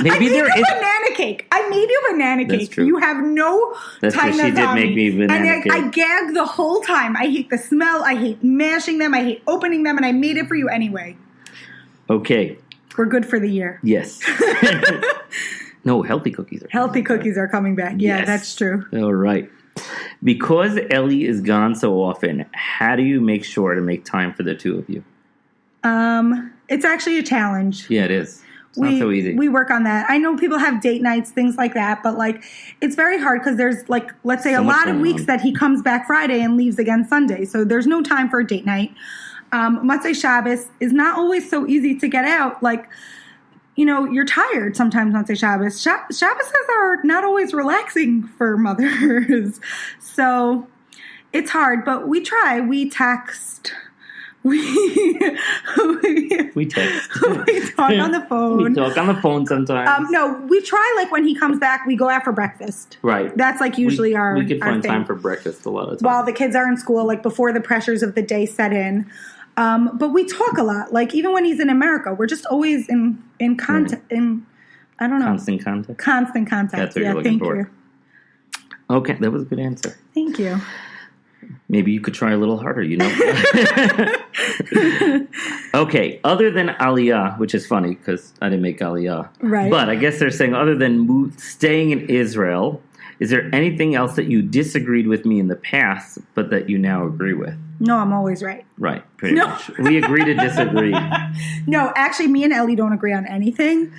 Speaker 2: Maybe
Speaker 1: made
Speaker 2: there
Speaker 1: you
Speaker 2: is.
Speaker 1: banana cake. I made you banana
Speaker 2: That's
Speaker 1: cake.
Speaker 2: true.
Speaker 1: You have no
Speaker 2: That's true.
Speaker 1: time
Speaker 2: She
Speaker 1: to
Speaker 2: did make me banana
Speaker 1: and
Speaker 2: cake.
Speaker 1: I gagged the whole time. I hate the smell. I hate mashing them. I hate opening them. And I made it for you anyway.
Speaker 2: Okay.
Speaker 1: We're good for the year.
Speaker 2: Yes. No, healthy cookies are
Speaker 1: Healthy cookies are coming back. Yeah,
Speaker 2: Yes.
Speaker 1: that's true.
Speaker 2: All right. Because Ellie is gone so often, how do you make sure to make time for the two of you?
Speaker 1: It's actually a challenge.
Speaker 2: Yeah, it is. It's not so easy.
Speaker 1: We work on that. I know people have date nights, things like that, but like it's very hard because there's like, let's say
Speaker 2: So
Speaker 1: a
Speaker 2: much
Speaker 1: lot of
Speaker 2: going
Speaker 1: weeks
Speaker 2: on.
Speaker 1: that he comes back Friday and leaves again Sunday. So there's no time for a date night. Motzei Shabbos is not always so easy to get out. Like, you know, you're tired sometimes Motzei Shabbos. Shabbos are not always relaxing for mothers. So it's hard, but we try. We text. We
Speaker 2: text.
Speaker 1: we talk on the phone.
Speaker 2: We talk on the phone sometimes.
Speaker 1: No, we try like when he comes back, we go out for breakfast.
Speaker 2: Right.
Speaker 1: That's like usually
Speaker 2: we could
Speaker 1: our
Speaker 2: find
Speaker 1: thing.
Speaker 2: time for breakfast a lot of times.
Speaker 1: While the kids are in school, like before the pressures of the day set in. But we talk a lot. Like even when he's in America, we're just always in contact. In I don't know.
Speaker 2: Constant contact.
Speaker 1: Constant contact.
Speaker 2: That's what
Speaker 1: yeah,
Speaker 2: you're looking
Speaker 1: thank
Speaker 2: for.
Speaker 1: you.
Speaker 2: Okay, that was a good answer.
Speaker 1: Thank you.
Speaker 2: Maybe you could try a little harder, you know? Okay, other than Aliyah, which is funny because I didn't make Aliyah.
Speaker 1: Right.
Speaker 2: But I guess they're saying other than staying in Israel, is there anything else that you disagreed with me in the past, but that you now agree with?
Speaker 1: No, I'm always right.
Speaker 2: Right, pretty
Speaker 1: No.
Speaker 2: much. We agree to disagree.
Speaker 1: No, actually, me and Ellie don't agree on anything.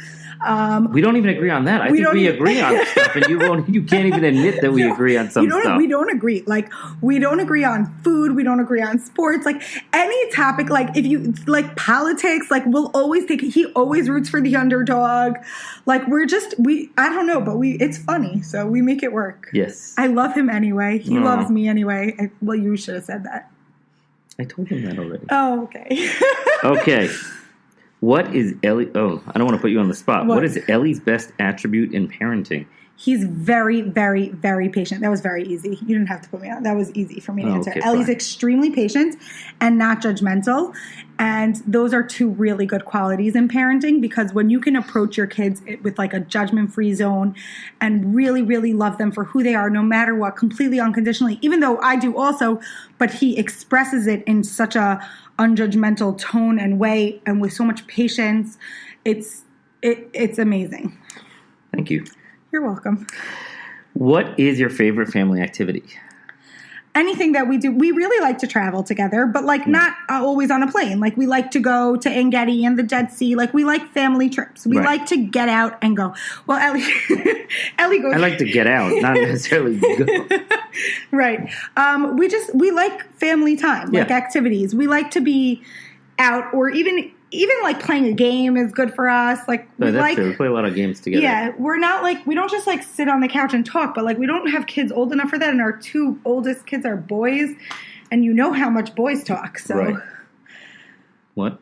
Speaker 2: We don't even agree on that. I think we agree on stuff, and you can't even admit that we agree on some stuff.
Speaker 1: We don't agree. Like, we don't agree on food. We don't agree on sports. Like, any topic, like, if you, like, politics, like, we'll always take it. He always roots for the underdog. Like, I don't know, but it's funny. So we make it work.
Speaker 2: Yes.
Speaker 1: I love him anyway. He
Speaker 2: Aw.
Speaker 1: loves me anyway. Well, you should have said that.
Speaker 2: I told him that already.
Speaker 1: Oh, okay.
Speaker 2: Okay. What is Ellie? Oh, I don't want to put you on the spot.
Speaker 1: What?
Speaker 2: What is Ellie's best attribute in parenting?
Speaker 1: He's very, very, very patient. That was very easy. You didn't have to put me on. That was easy for me to answer.
Speaker 2: Okay,
Speaker 1: Ellie's
Speaker 2: fine.
Speaker 1: extremely patient and not judgmental. And those are two really good qualities in parenting because when you can approach your kids with like a judgment-free zone and really, really love them for who they are, no matter what, completely unconditionally, even though I do also, but he expresses it in such a unjudgmental tone and way and with so much patience. It's amazing.
Speaker 2: Thank you.
Speaker 1: You're welcome.
Speaker 2: What is your favorite family activity?
Speaker 1: Anything that we do, we really like to travel together, but like not always on a plane. Like we like to go to Engedi and the Dead Sea. Like we like family trips. We
Speaker 2: Right.
Speaker 1: like to get out and go. Well, Ellie goes.
Speaker 2: I like to get out, not necessarily go.
Speaker 1: Right. We like family time, like
Speaker 2: Yeah.
Speaker 1: activities. We like to be out, or even like playing a game is good for us. Like we
Speaker 2: No, that's
Speaker 1: like.
Speaker 2: true. We play a lot of games together.
Speaker 1: Yeah, we're not like, we don't just like sit on the couch and talk, but like we don't have kids old enough for that. And our two oldest kids are boys. And you know how much boys talk. So,
Speaker 2: Right. What?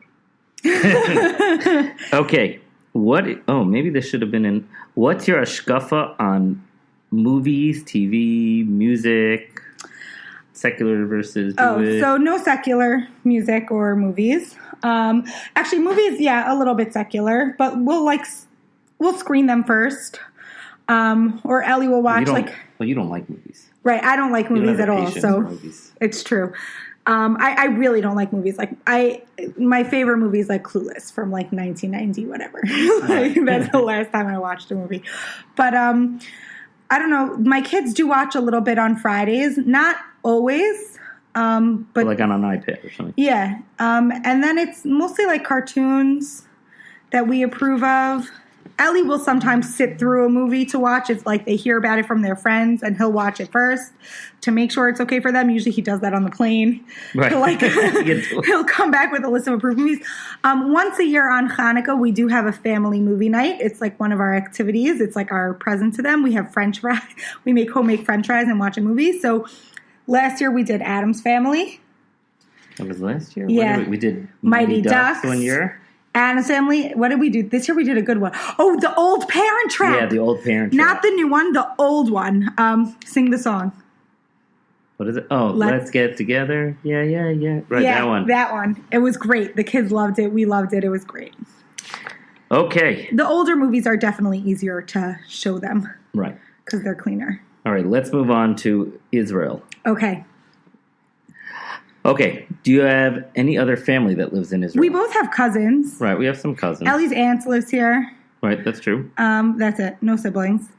Speaker 2: Okay. Maybe this should have been in. What's your hashkafa on movies, TV, music, secular versus Jewish?
Speaker 1: so no secular music or movies. Actually, movies, yeah, a little bit secular, but we'll screen them first. Or Ellie will watch
Speaker 2: you don't like movies.
Speaker 1: Right, I don't like
Speaker 2: You don't
Speaker 1: movies
Speaker 2: have
Speaker 1: at
Speaker 2: the
Speaker 1: all,
Speaker 2: patience
Speaker 1: so
Speaker 2: for movies.
Speaker 1: it's true. I really don't like movies. Like my favorite movie is like Clueless from like 1990, whatever. Like, that's the last time I watched a movie. But I don't know. My kids do watch a little bit on Fridays, not always. But
Speaker 2: like on an iPad or something.
Speaker 1: yeah. And then it's mostly like cartoons that we approve of. Ellie will sometimes sit through a movie to watch if like they hear about it from their friends, and he'll watch it first to make sure it's okay for them. Usually he does that on the plane.
Speaker 2: Right.
Speaker 1: He'll come back with a list of approved movies. Once a year on Hanukkah, we do have a family movie night. It's like one of our activities. It's like our present to them. We have French fries. We make homemade French fries and watch a movie. So last year we did Addams Family.
Speaker 2: That was last year?
Speaker 1: Yeah.
Speaker 2: We did Mighty Ducks 1 year.
Speaker 1: Addams Family. What did we do? This year we did a good one. Oh, the Old Parent Trap.
Speaker 2: Yeah, the Old Parent Trap.
Speaker 1: Not the new one, the old one. Sing the song.
Speaker 2: What is it? Oh, Let's Get Together. Yeah. Right,
Speaker 1: yeah,
Speaker 2: that one.
Speaker 1: That one. It was great. The kids loved it. We loved it. It was great.
Speaker 2: Okay.
Speaker 1: The older movies are definitely easier to show them.
Speaker 2: Right.
Speaker 1: Because they're cleaner.
Speaker 2: All right, let's move on to Israel.
Speaker 1: Okay.
Speaker 2: Okay, do you have any other family that lives in Israel?
Speaker 1: We both have cousins.
Speaker 2: Right, we have some cousins.
Speaker 1: Ellie's aunt lives here.
Speaker 2: Right, that's true.
Speaker 1: That's it. No siblings.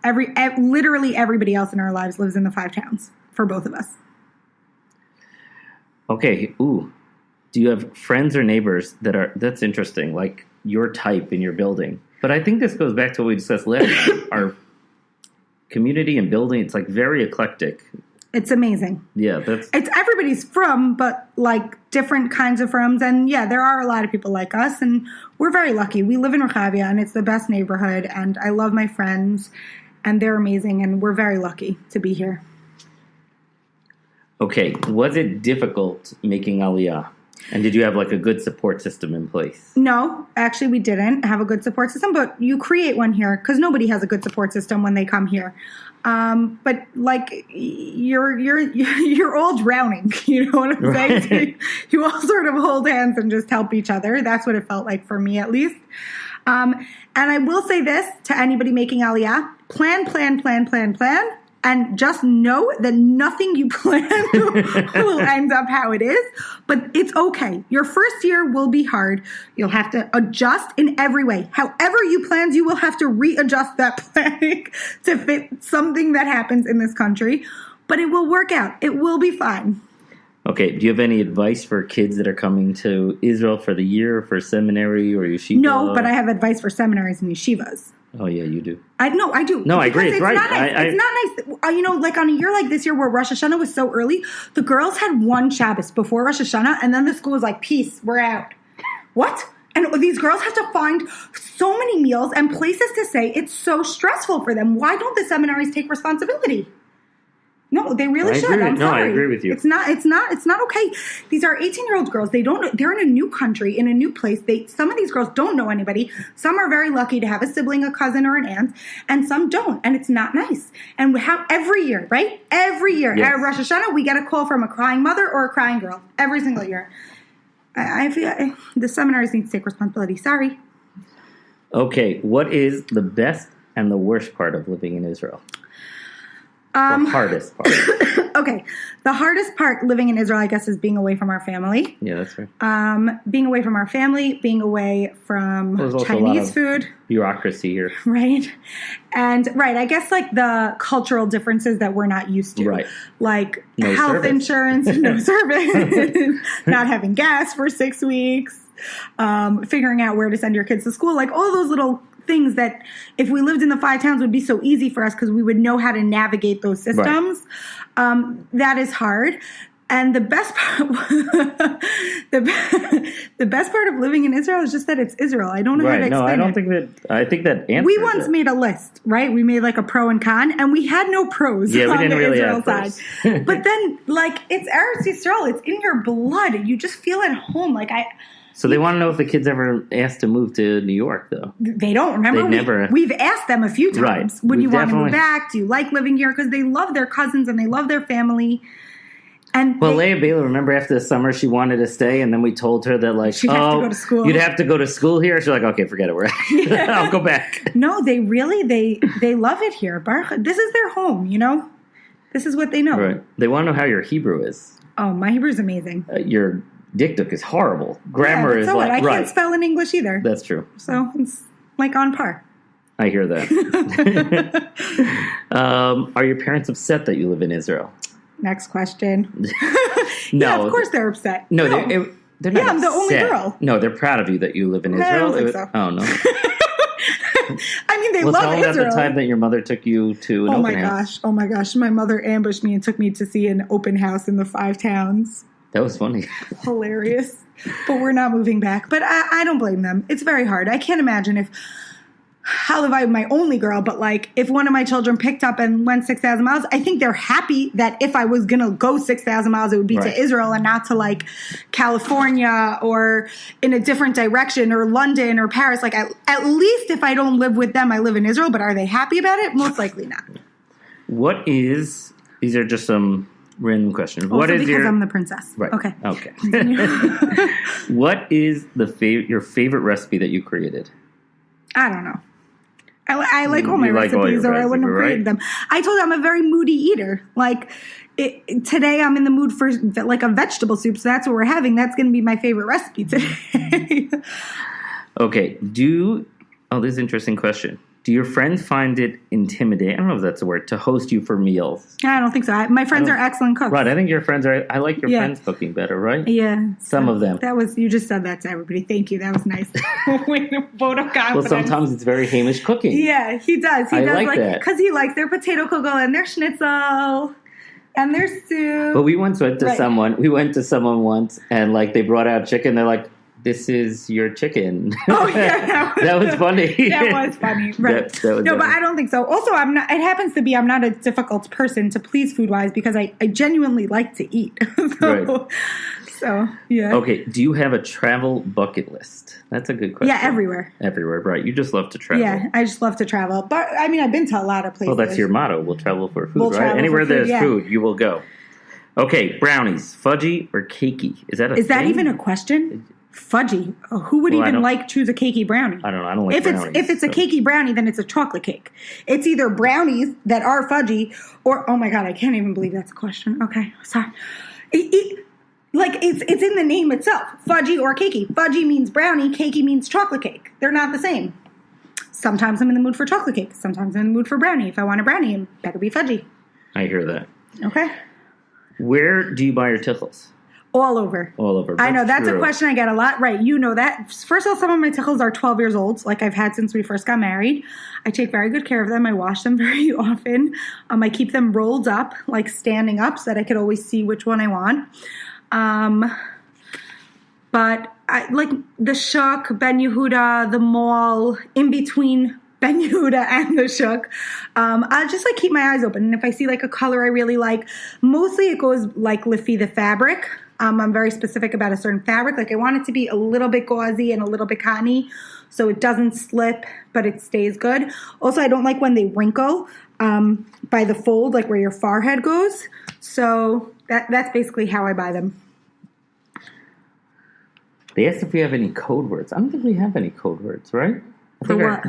Speaker 1: Literally everybody else in our lives lives in the 5 towns for both of us.
Speaker 2: Okay, do you have friends or neighbors that's interesting, like your type in your building? But I think this goes back to what we discussed last time. Our community and building, it's like very eclectic.
Speaker 1: It's amazing.
Speaker 2: Yeah,
Speaker 1: it's everybody's from, but like different kinds of froms. And yeah, there are a lot of people like us, and we're very lucky. We live in Rehavia, and it's the best neighborhood, and I love my friends, and they're amazing, and we're very lucky to be here.
Speaker 2: Okay, was it difficult making Aliyah? And did you have like a good support system in place?
Speaker 1: No, actually we didn't have a good support system, but you create one here because nobody has a good support system when they come here. But like you're all drowning, you know what I'm saying?
Speaker 2: Right.
Speaker 1: You all sort of hold hands and just help each other. That's what it felt like for me, at least. And I will say this to anybody making Aliyah: plan. And just know that nothing you plan will end up how it is. But it's okay. Your first year will be hard. You'll have to adjust in every way. However you planned, you will have to readjust that planning to fit something that happens in this country. But it will work out. It will be fine.
Speaker 2: Okay. Do you have any advice for kids that are coming to Israel for the year, for seminary or yeshiva?
Speaker 1: No, but I have advice for seminaries and yeshivas.
Speaker 2: Oh, yeah, you do.
Speaker 1: I do.
Speaker 2: No, I agree. It's right.
Speaker 1: Not nice. It's not nice. Like on a year like this year where Rosh Hashanah was so early, the girls had one Shabbos before Rosh Hashanah, and then the school was like, peace, we're out. What? And these girls have to find so many meals and places to stay. It's so stressful for them. Why don't the seminaries take responsibility? No, they really should. I'm sorry.
Speaker 2: I agree with you.
Speaker 1: It's not okay. These are 18-year-old girls. They're in a new country, in a new place. Some of these girls don't know anybody. Some are very lucky to have a sibling, a cousin, or an aunt, and some don't. And it's not nice. And we have every year, right? Every year.
Speaker 2: Yes.
Speaker 1: At Rosh Hashanah, we get a call from a crying mother or a crying girl. Every single year. I feel the seminaries need to take responsibility. Sorry.
Speaker 2: Okay, what is the best and the worst part of living in Israel? The hardest part.
Speaker 1: Okay. The hardest part living in Israel, I guess, is being away from our family.
Speaker 2: Yeah, that's right.
Speaker 1: Being away from our family, being away from Chinese food.
Speaker 2: Bureaucracy here.
Speaker 1: Right. And, I guess, like, the cultural differences that we're not used to.
Speaker 2: Right.
Speaker 1: Like
Speaker 2: no
Speaker 1: health
Speaker 2: service.
Speaker 1: insurance, no service, not having gas for 6 weeks, figuring out where to send your kids to school, like all those little things that if we lived in the 5 towns would be so easy for us because we would know how to navigate those systems. Right. That is hard. And the best part, the best part of living in Israel is just that it's Israel. I don't know how to explain it.
Speaker 2: No, I don't think that. I think that answers
Speaker 1: we once made a list, right? We made like a pro and con, and we had no pros
Speaker 2: on
Speaker 1: we didn't
Speaker 2: the really
Speaker 1: Israel side. But then, like, it's Eretz Yisrael. It's in your blood. You just feel at home.
Speaker 2: So they want to know if the kids ever asked to move to New York, though.
Speaker 1: They don't. Remember, we've asked them a few times.
Speaker 2: Right.
Speaker 1: Would you want to move back? Do you like living here? Because they love their cousins and they love their family. And
Speaker 2: Leah Baylor, remember after the summer she wanted to stay, and then we told her that
Speaker 1: she'd have to go to school.
Speaker 2: You'd have to go to school here. She's like, okay, forget it. I'll go back.
Speaker 1: No, they really they love it here. This is their home. You know, this is what they know.
Speaker 2: Right. They want to know how your Hebrew is.
Speaker 1: Oh, my Hebrew is amazing.
Speaker 2: Your dikduk is horrible. Grammar is like
Speaker 1: I can't spell in English either.
Speaker 2: That's true.
Speaker 1: So it's like on par.
Speaker 2: I hear that. Are your parents upset that you live in Israel?
Speaker 1: Next question.
Speaker 2: No,
Speaker 1: yeah, of course they're upset.
Speaker 2: No, they're not.
Speaker 1: Yeah, I'm the only
Speaker 2: upset.
Speaker 1: girl.
Speaker 2: No, they're proud of you that you live in Israel.
Speaker 1: I don't think so.
Speaker 2: Oh no.
Speaker 1: I mean, they
Speaker 2: Well,
Speaker 1: love
Speaker 2: tell me
Speaker 1: Israel.
Speaker 2: about the time that your mother took you to an open house.
Speaker 1: Oh my gosh. My mother ambushed me and took me to see an open house in the 5 towns.
Speaker 2: That was funny.
Speaker 1: Hilarious. But we're not moving back. But I don't blame them. It's very hard. I can't imagine if I'm my only girl, but like if one of my children picked up and went 6,000 miles, I think they're happy that if I was going to go 6,000 miles, it would be to Israel and not to like California or in a different direction or London or Paris. Like at least if I don't live with them, I live in Israel. But are they happy about it? Most likely not.
Speaker 2: These are just some random questions.
Speaker 1: Also because I'm the princess.
Speaker 2: Right.
Speaker 1: Okay.
Speaker 2: What is your favorite recipe that you created?
Speaker 1: I don't know. I like all my recipes, or I wouldn't have created them. I told you I'm a very moody eater. Like today, I'm in the mood for like a vegetable soup, so that's what we're having. That's going to be my favorite recipe today.
Speaker 2: Okay. This is an interesting question. Do your friends find it intimidating? I don't know if that's a word, to host you for meals.
Speaker 1: I don't think so. My friends are excellent cooks.
Speaker 2: Right. I think your friends are. I like your friends cooking better, right?
Speaker 1: Yeah.
Speaker 2: Some of them.
Speaker 1: You just said that to everybody. Thank you. That was nice. Vote of confidence.
Speaker 2: Well, sometimes it's very Hamish cooking.
Speaker 1: Yeah, he does. He does
Speaker 2: like that.
Speaker 1: Because he likes their potato kugel and their schnitzel and their soup.
Speaker 2: But we once went to someone. We went to someone once, and like they brought out chicken. They're like, "This is your chicken."
Speaker 1: Oh yeah,
Speaker 2: that was funny.
Speaker 1: That was funny, right? That was funny. But I don't think so. Also, I'm not. It happens to be I'm not a difficult person to please food wise because I genuinely like to eat. So yeah.
Speaker 2: Okay. Do you have a travel bucket list? That's a good question.
Speaker 1: Yeah, everywhere.
Speaker 2: Everywhere, right? You just love to travel.
Speaker 1: Yeah, I just love to travel. But I mean, I've been to a lot of places.
Speaker 2: Well, that's your motto. We'll travel for food, right? Anywhere there's food, you will go. Okay, brownies, fudgy or cakey? Is that
Speaker 1: that even a question? Fudgy. Oh, who would even choose a cakey brownie?
Speaker 2: I don't know. I don't like brownies.
Speaker 1: If it's a cakey brownie, then it's a chocolate cake. It's either brownies that are fudgy or, oh my God, I can't even believe that's a question. Okay, sorry. It's in the name itself. Fudgy or cakey. Fudgy means brownie. Cakey means chocolate cake. They're not the same. Sometimes I'm in the mood for chocolate cake. Sometimes I'm in the mood for brownie. If I want a brownie, it better be fudgy.
Speaker 2: I hear that.
Speaker 1: Okay.
Speaker 2: Where do you buy your tickles?
Speaker 1: All over.
Speaker 2: All over.
Speaker 1: I know. That's a question I get a lot. Right. You know that. First of all, some of my tickles are 12 years old, like I've had since we first got married. I take very good care of them. I wash them very often. I keep them rolled up, like standing up, so that I could always see which one I want. But I like the Shuk, Ben Yehuda, the mall, in between Ben Yehuda and the Shuk. I just like keep my eyes open. And if I see like a color I really like, mostly it goes like Liffy, the fabric. I'm very specific about a certain fabric. Like I want it to be a little bit gauzy and a little bit cottony so it doesn't slip, but it stays good. Also, I don't like when they wrinkle by the fold, like where your forehead goes. So that's basically how I buy them.
Speaker 2: They asked if we have any code words. I don't think we have any code words, right?
Speaker 1: For what?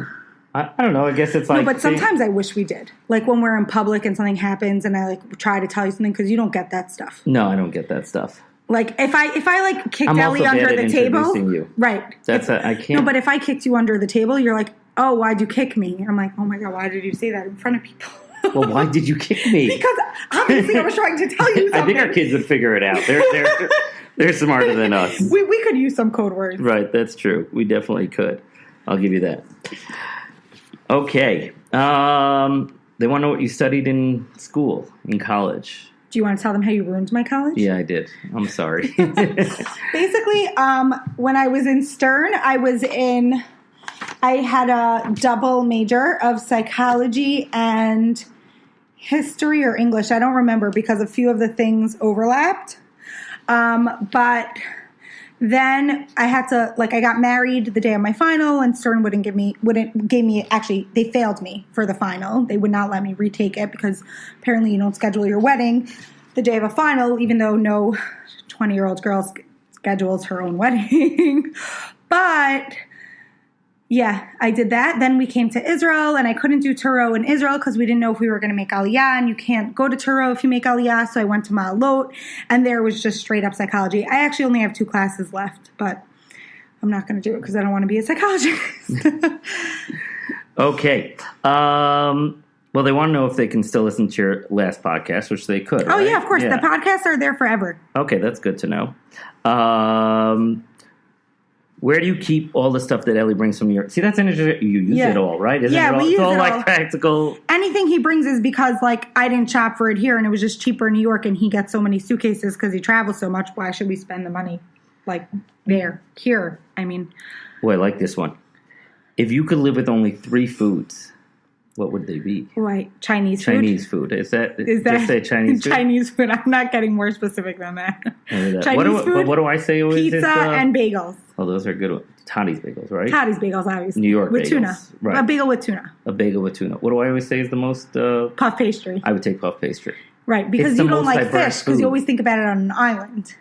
Speaker 2: I don't know. I guess it's like...
Speaker 1: No, but sometimes I wish we did. Like when we're in public and something happens and I like try to tell you something because you don't get that stuff.
Speaker 2: No, I don't get that stuff.
Speaker 1: Like if I like kicked Ellie under the table,
Speaker 2: you.
Speaker 1: Right?
Speaker 2: I can't.
Speaker 1: No, but if I kicked you under the table, you're like, "Oh, why'd you kick me?" And I'm like, "Oh my God, why did you say that in front of people?"
Speaker 2: Well, why did you kick me?
Speaker 1: Because obviously I was trying to tell you something.
Speaker 2: I think our kids would figure it out. They're smarter than us.
Speaker 1: We could use some code words.
Speaker 2: Right, that's true. We definitely could. I'll give you that. Okay. They want to know what you studied in school, in college. Do
Speaker 1: you want to tell them how you ruined my college?
Speaker 2: Yeah, I did. I'm sorry.
Speaker 1: Basically, when I was in Stern, I had a double major of psychology and history or English. I don't remember because a few of the things overlapped. But then I had to, I got married the day of my final and Stern they failed me for the final. They would not let me retake it because apparently you don't schedule your wedding the day of a final, even though no 20-year-old girl schedules her own wedding. But yeah, I did that. Then we came to Israel and I couldn't do Turo in Israel because we didn't know if we were going to make Aliyah, and you can't go to Turo if you make Aliyah. So I went to Ma'alot and there was just straight up psychology. I actually only have 2 classes left, but I'm not going to do it because I don't want to be a psychologist.
Speaker 2: Okay. Well, they want to know if they can still listen to your last podcast, which they could, right?
Speaker 1: Oh, yeah, of course. Yeah. The podcasts are there forever.
Speaker 2: Okay, that's good to know. Where do you keep all the stuff that Ellie brings from your... See, that's interesting. You use it all, right? Isn't it all,
Speaker 1: we use
Speaker 2: it's all
Speaker 1: it
Speaker 2: like
Speaker 1: all.
Speaker 2: practical.
Speaker 1: Anything he brings is because, like, I didn't shop for it here and it was just cheaper in New York and he gets so many suitcases because he travels so much. Why should we spend the money, like, there? Here, I mean.
Speaker 2: Oh, I like this one. If you could live with only 3 foods, what would they be?
Speaker 1: Right, Chinese food.
Speaker 2: Chinese food. Is that just say Chinese food?
Speaker 1: Chinese food. I'm not getting more specific than that. Chinese food,
Speaker 2: what do I say always?
Speaker 1: Pizza and bagels.
Speaker 2: Oh, those are good ones. Toddy's bagels, right?
Speaker 1: Toddy's bagels, obviously.
Speaker 2: New York
Speaker 1: with
Speaker 2: bagels.
Speaker 1: Tuna.
Speaker 2: Right.
Speaker 1: A bagel with tuna.
Speaker 2: A bagel with tuna. What do I always say is the most...
Speaker 1: puff pastry.
Speaker 2: I would take puff pastry.
Speaker 1: Right, because you don't like fish, because you always think about it on an island.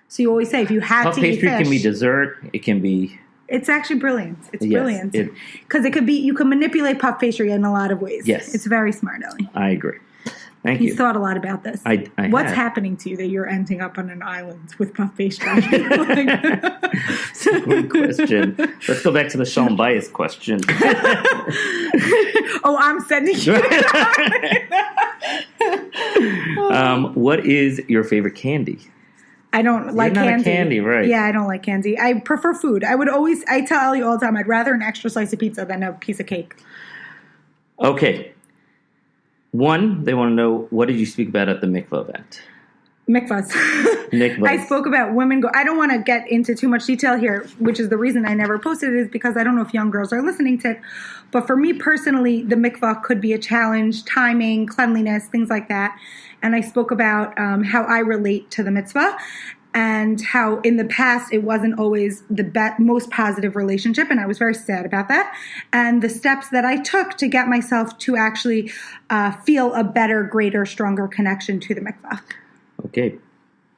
Speaker 1: So you always say, if you had
Speaker 2: puff
Speaker 1: to eat fish...
Speaker 2: Puff pastry can be dessert. It can be...
Speaker 1: It's actually brilliant. It's brilliant. Because it could be... You can manipulate puff pastry in a lot of ways.
Speaker 2: Yes.
Speaker 1: It's very smart, Ellie.
Speaker 2: I agree. Thank you.
Speaker 1: He's thought a lot about this. What's happening to you that you're ending up on an island with puff pastry?
Speaker 2: It's a great question. Let's go back to the Sean Bias question.
Speaker 1: Oh, I'm sending you.
Speaker 2: What is your favorite candy?
Speaker 1: I don't like
Speaker 2: You're not
Speaker 1: candy.
Speaker 2: a candy, right?
Speaker 1: Yeah, I don't like candy. I prefer food. I tell Ellie all the time, I'd rather an extra slice of pizza than a piece of cake.
Speaker 2: Okay. One, they want to know, what did you speak about at the mikvah event?
Speaker 1: Mikvahs.
Speaker 2: Mikvahs.
Speaker 1: I spoke about women I don't want to get into too much detail here, which is the reason I never posted it, is because I don't know if young girls are listening to it. But for me personally, the mikvah could be a challenge, timing, cleanliness, things like that. And I spoke about how I relate to the mitzvah and how in the past it wasn't always the most positive relationship, and I was very sad about that. And the steps that I took to get myself to actually feel a better, greater, stronger connection to the mikvah.
Speaker 2: Okay,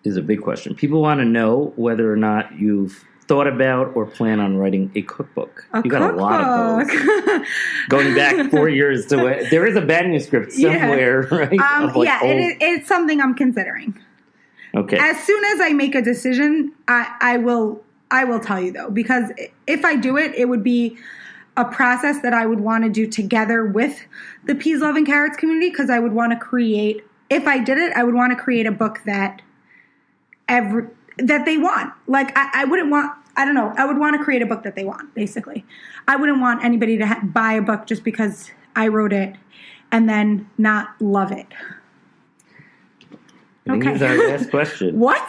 Speaker 2: this is a big question. People want to know whether or not you've thought about or plan on writing a cookbook. You got a lot of those. Going back 4 years to it. There is a manuscript somewhere, right?
Speaker 1: It's something I'm considering.
Speaker 2: Okay.
Speaker 1: As soon as I make a decision, I will tell you, though, because if I do it, it would be a process that I would want to do together with the Peas, Love, and Carrots community, because I would want to create, if I did it, I would want to create a book that they want. Like, I wouldn't want, I don't know, I would want to create a book that they want, basically. I wouldn't want anybody to buy a book just because I wrote it and then not love it.
Speaker 2: I think this is our last question.
Speaker 1: What?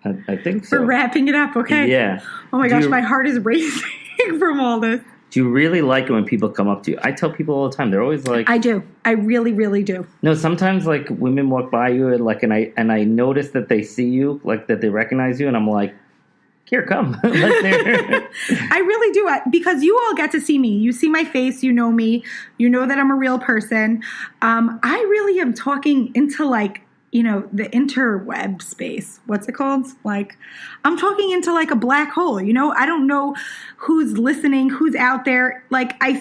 Speaker 2: I think so.
Speaker 1: We're wrapping it up, okay?
Speaker 2: Yeah.
Speaker 1: Oh my gosh, my heart is racing from all this.
Speaker 2: Do you really like it when people come up to you? I tell people all the time. They're always like...
Speaker 1: I do. I really, really do.
Speaker 2: No, sometimes like women walk by you and I notice that they see you, like that they recognize you, and I'm like, here, come.
Speaker 1: I really do. Because you all get to see me. You see my face. You know me. You know that I'm a real person. I really am talking into like, you know, the interweb space. What's it called? Like, I'm talking into like a black hole, you know? I don't know who's listening, who's out there. Like, I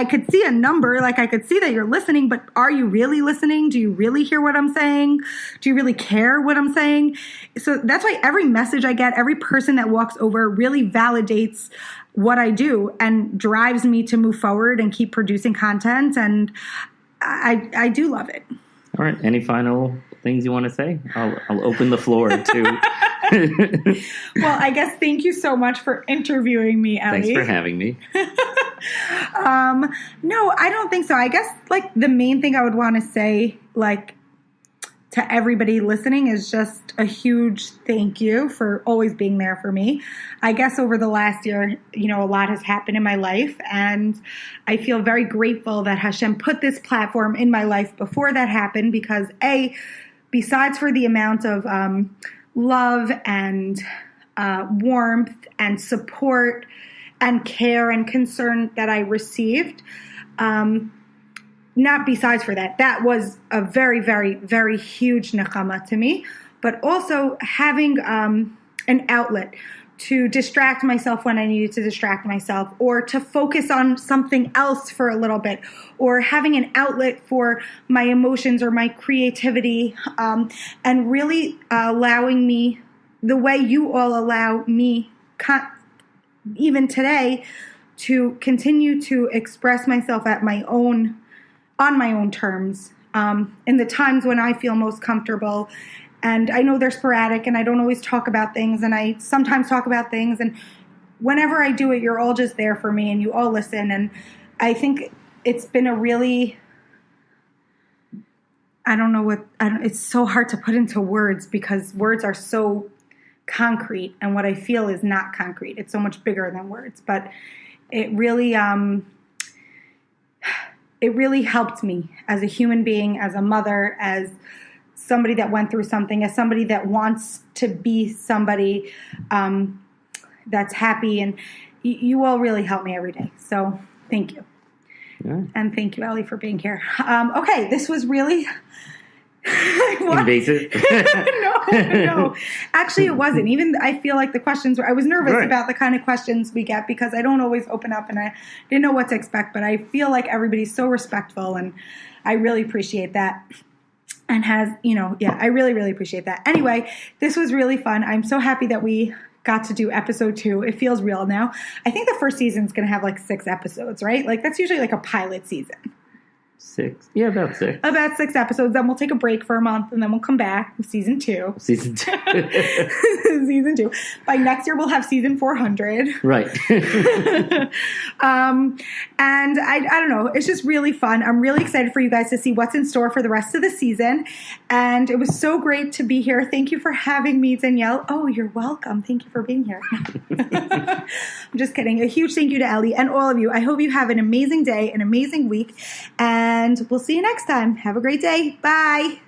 Speaker 1: could see a number, like I could see that you're listening, but are you really listening? Do you really hear what I'm saying? Do you really care what I'm saying? So that's why every message I get, every person that walks over really validates what I do and drives me to move forward and keep producing content. And I do love it.
Speaker 2: All right. Any final things you want to say? I'll open the floor to...
Speaker 1: Well, I guess thank you so much for interviewing me, Ellie.
Speaker 2: Thanks for having me.
Speaker 1: No, I don't think so. I guess like the main thing I would want to say, like, to everybody listening is just a huge thank you for always being there for me. I guess over the last year, you know, a lot has happened in my life, and I feel very grateful that Hashem put this platform in my life before that happened, because besides for the amount of love and warmth and support and care and concern that I received, not besides for that. That was a very, very, very huge nechama to me. But also having an outlet to distract myself when I needed to distract myself, or to focus on something else for a little bit, or having an outlet for my emotions or my creativity, and really allowing me, the way you all allow me, even today, to continue to express myself on my own terms, in the times when I feel most comfortable. And I know they're sporadic, and I don't always talk about things, and I sometimes talk about things, and whenever I do it, you're all just there for me and you all listen. And I think it's been a really, it's so hard to put into words because words are so concrete and what I feel is not concrete. It's so much bigger than words, but it really helped me as a human being, as a mother, as somebody that went through something, as somebody that wants to be somebody that's happy. And you all really help me every day. So thank you.
Speaker 2: Yeah.
Speaker 1: And thank you, Ellie, for being here. Okay, this was really...
Speaker 2: invasive.
Speaker 1: No. Actually, it wasn't. Even I feel like the questions were... I was nervous
Speaker 2: Right.
Speaker 1: about the kind of questions we get because I don't always open up and I didn't know what to expect. But I feel like everybody's so respectful and I really appreciate that. And I really, really appreciate that. Anyway, this was really fun. I'm so happy that we got to do episode 2. It feels real now. I think the first season is going to have like 6 episodes, right? Like that's usually like a pilot season.
Speaker 2: 6. Yeah, about 6.
Speaker 1: About 6 episodes. Then we'll take a break for a month and then we'll come back with season 2.
Speaker 2: Season 2.
Speaker 1: Season 2. By next year, we'll have season 400.
Speaker 2: Right.
Speaker 1: And I don't know. It's just really fun. I'm really excited for you guys to see what's in store for the rest of the season. And it was so great to be here. Thank you for having me, Danielle. Oh, you're welcome. Thank you for being here. I'm just kidding. A huge thank you to Ellie and all of you. I hope you have an amazing day, an amazing week. And we'll see you next time. Have a great day. Bye.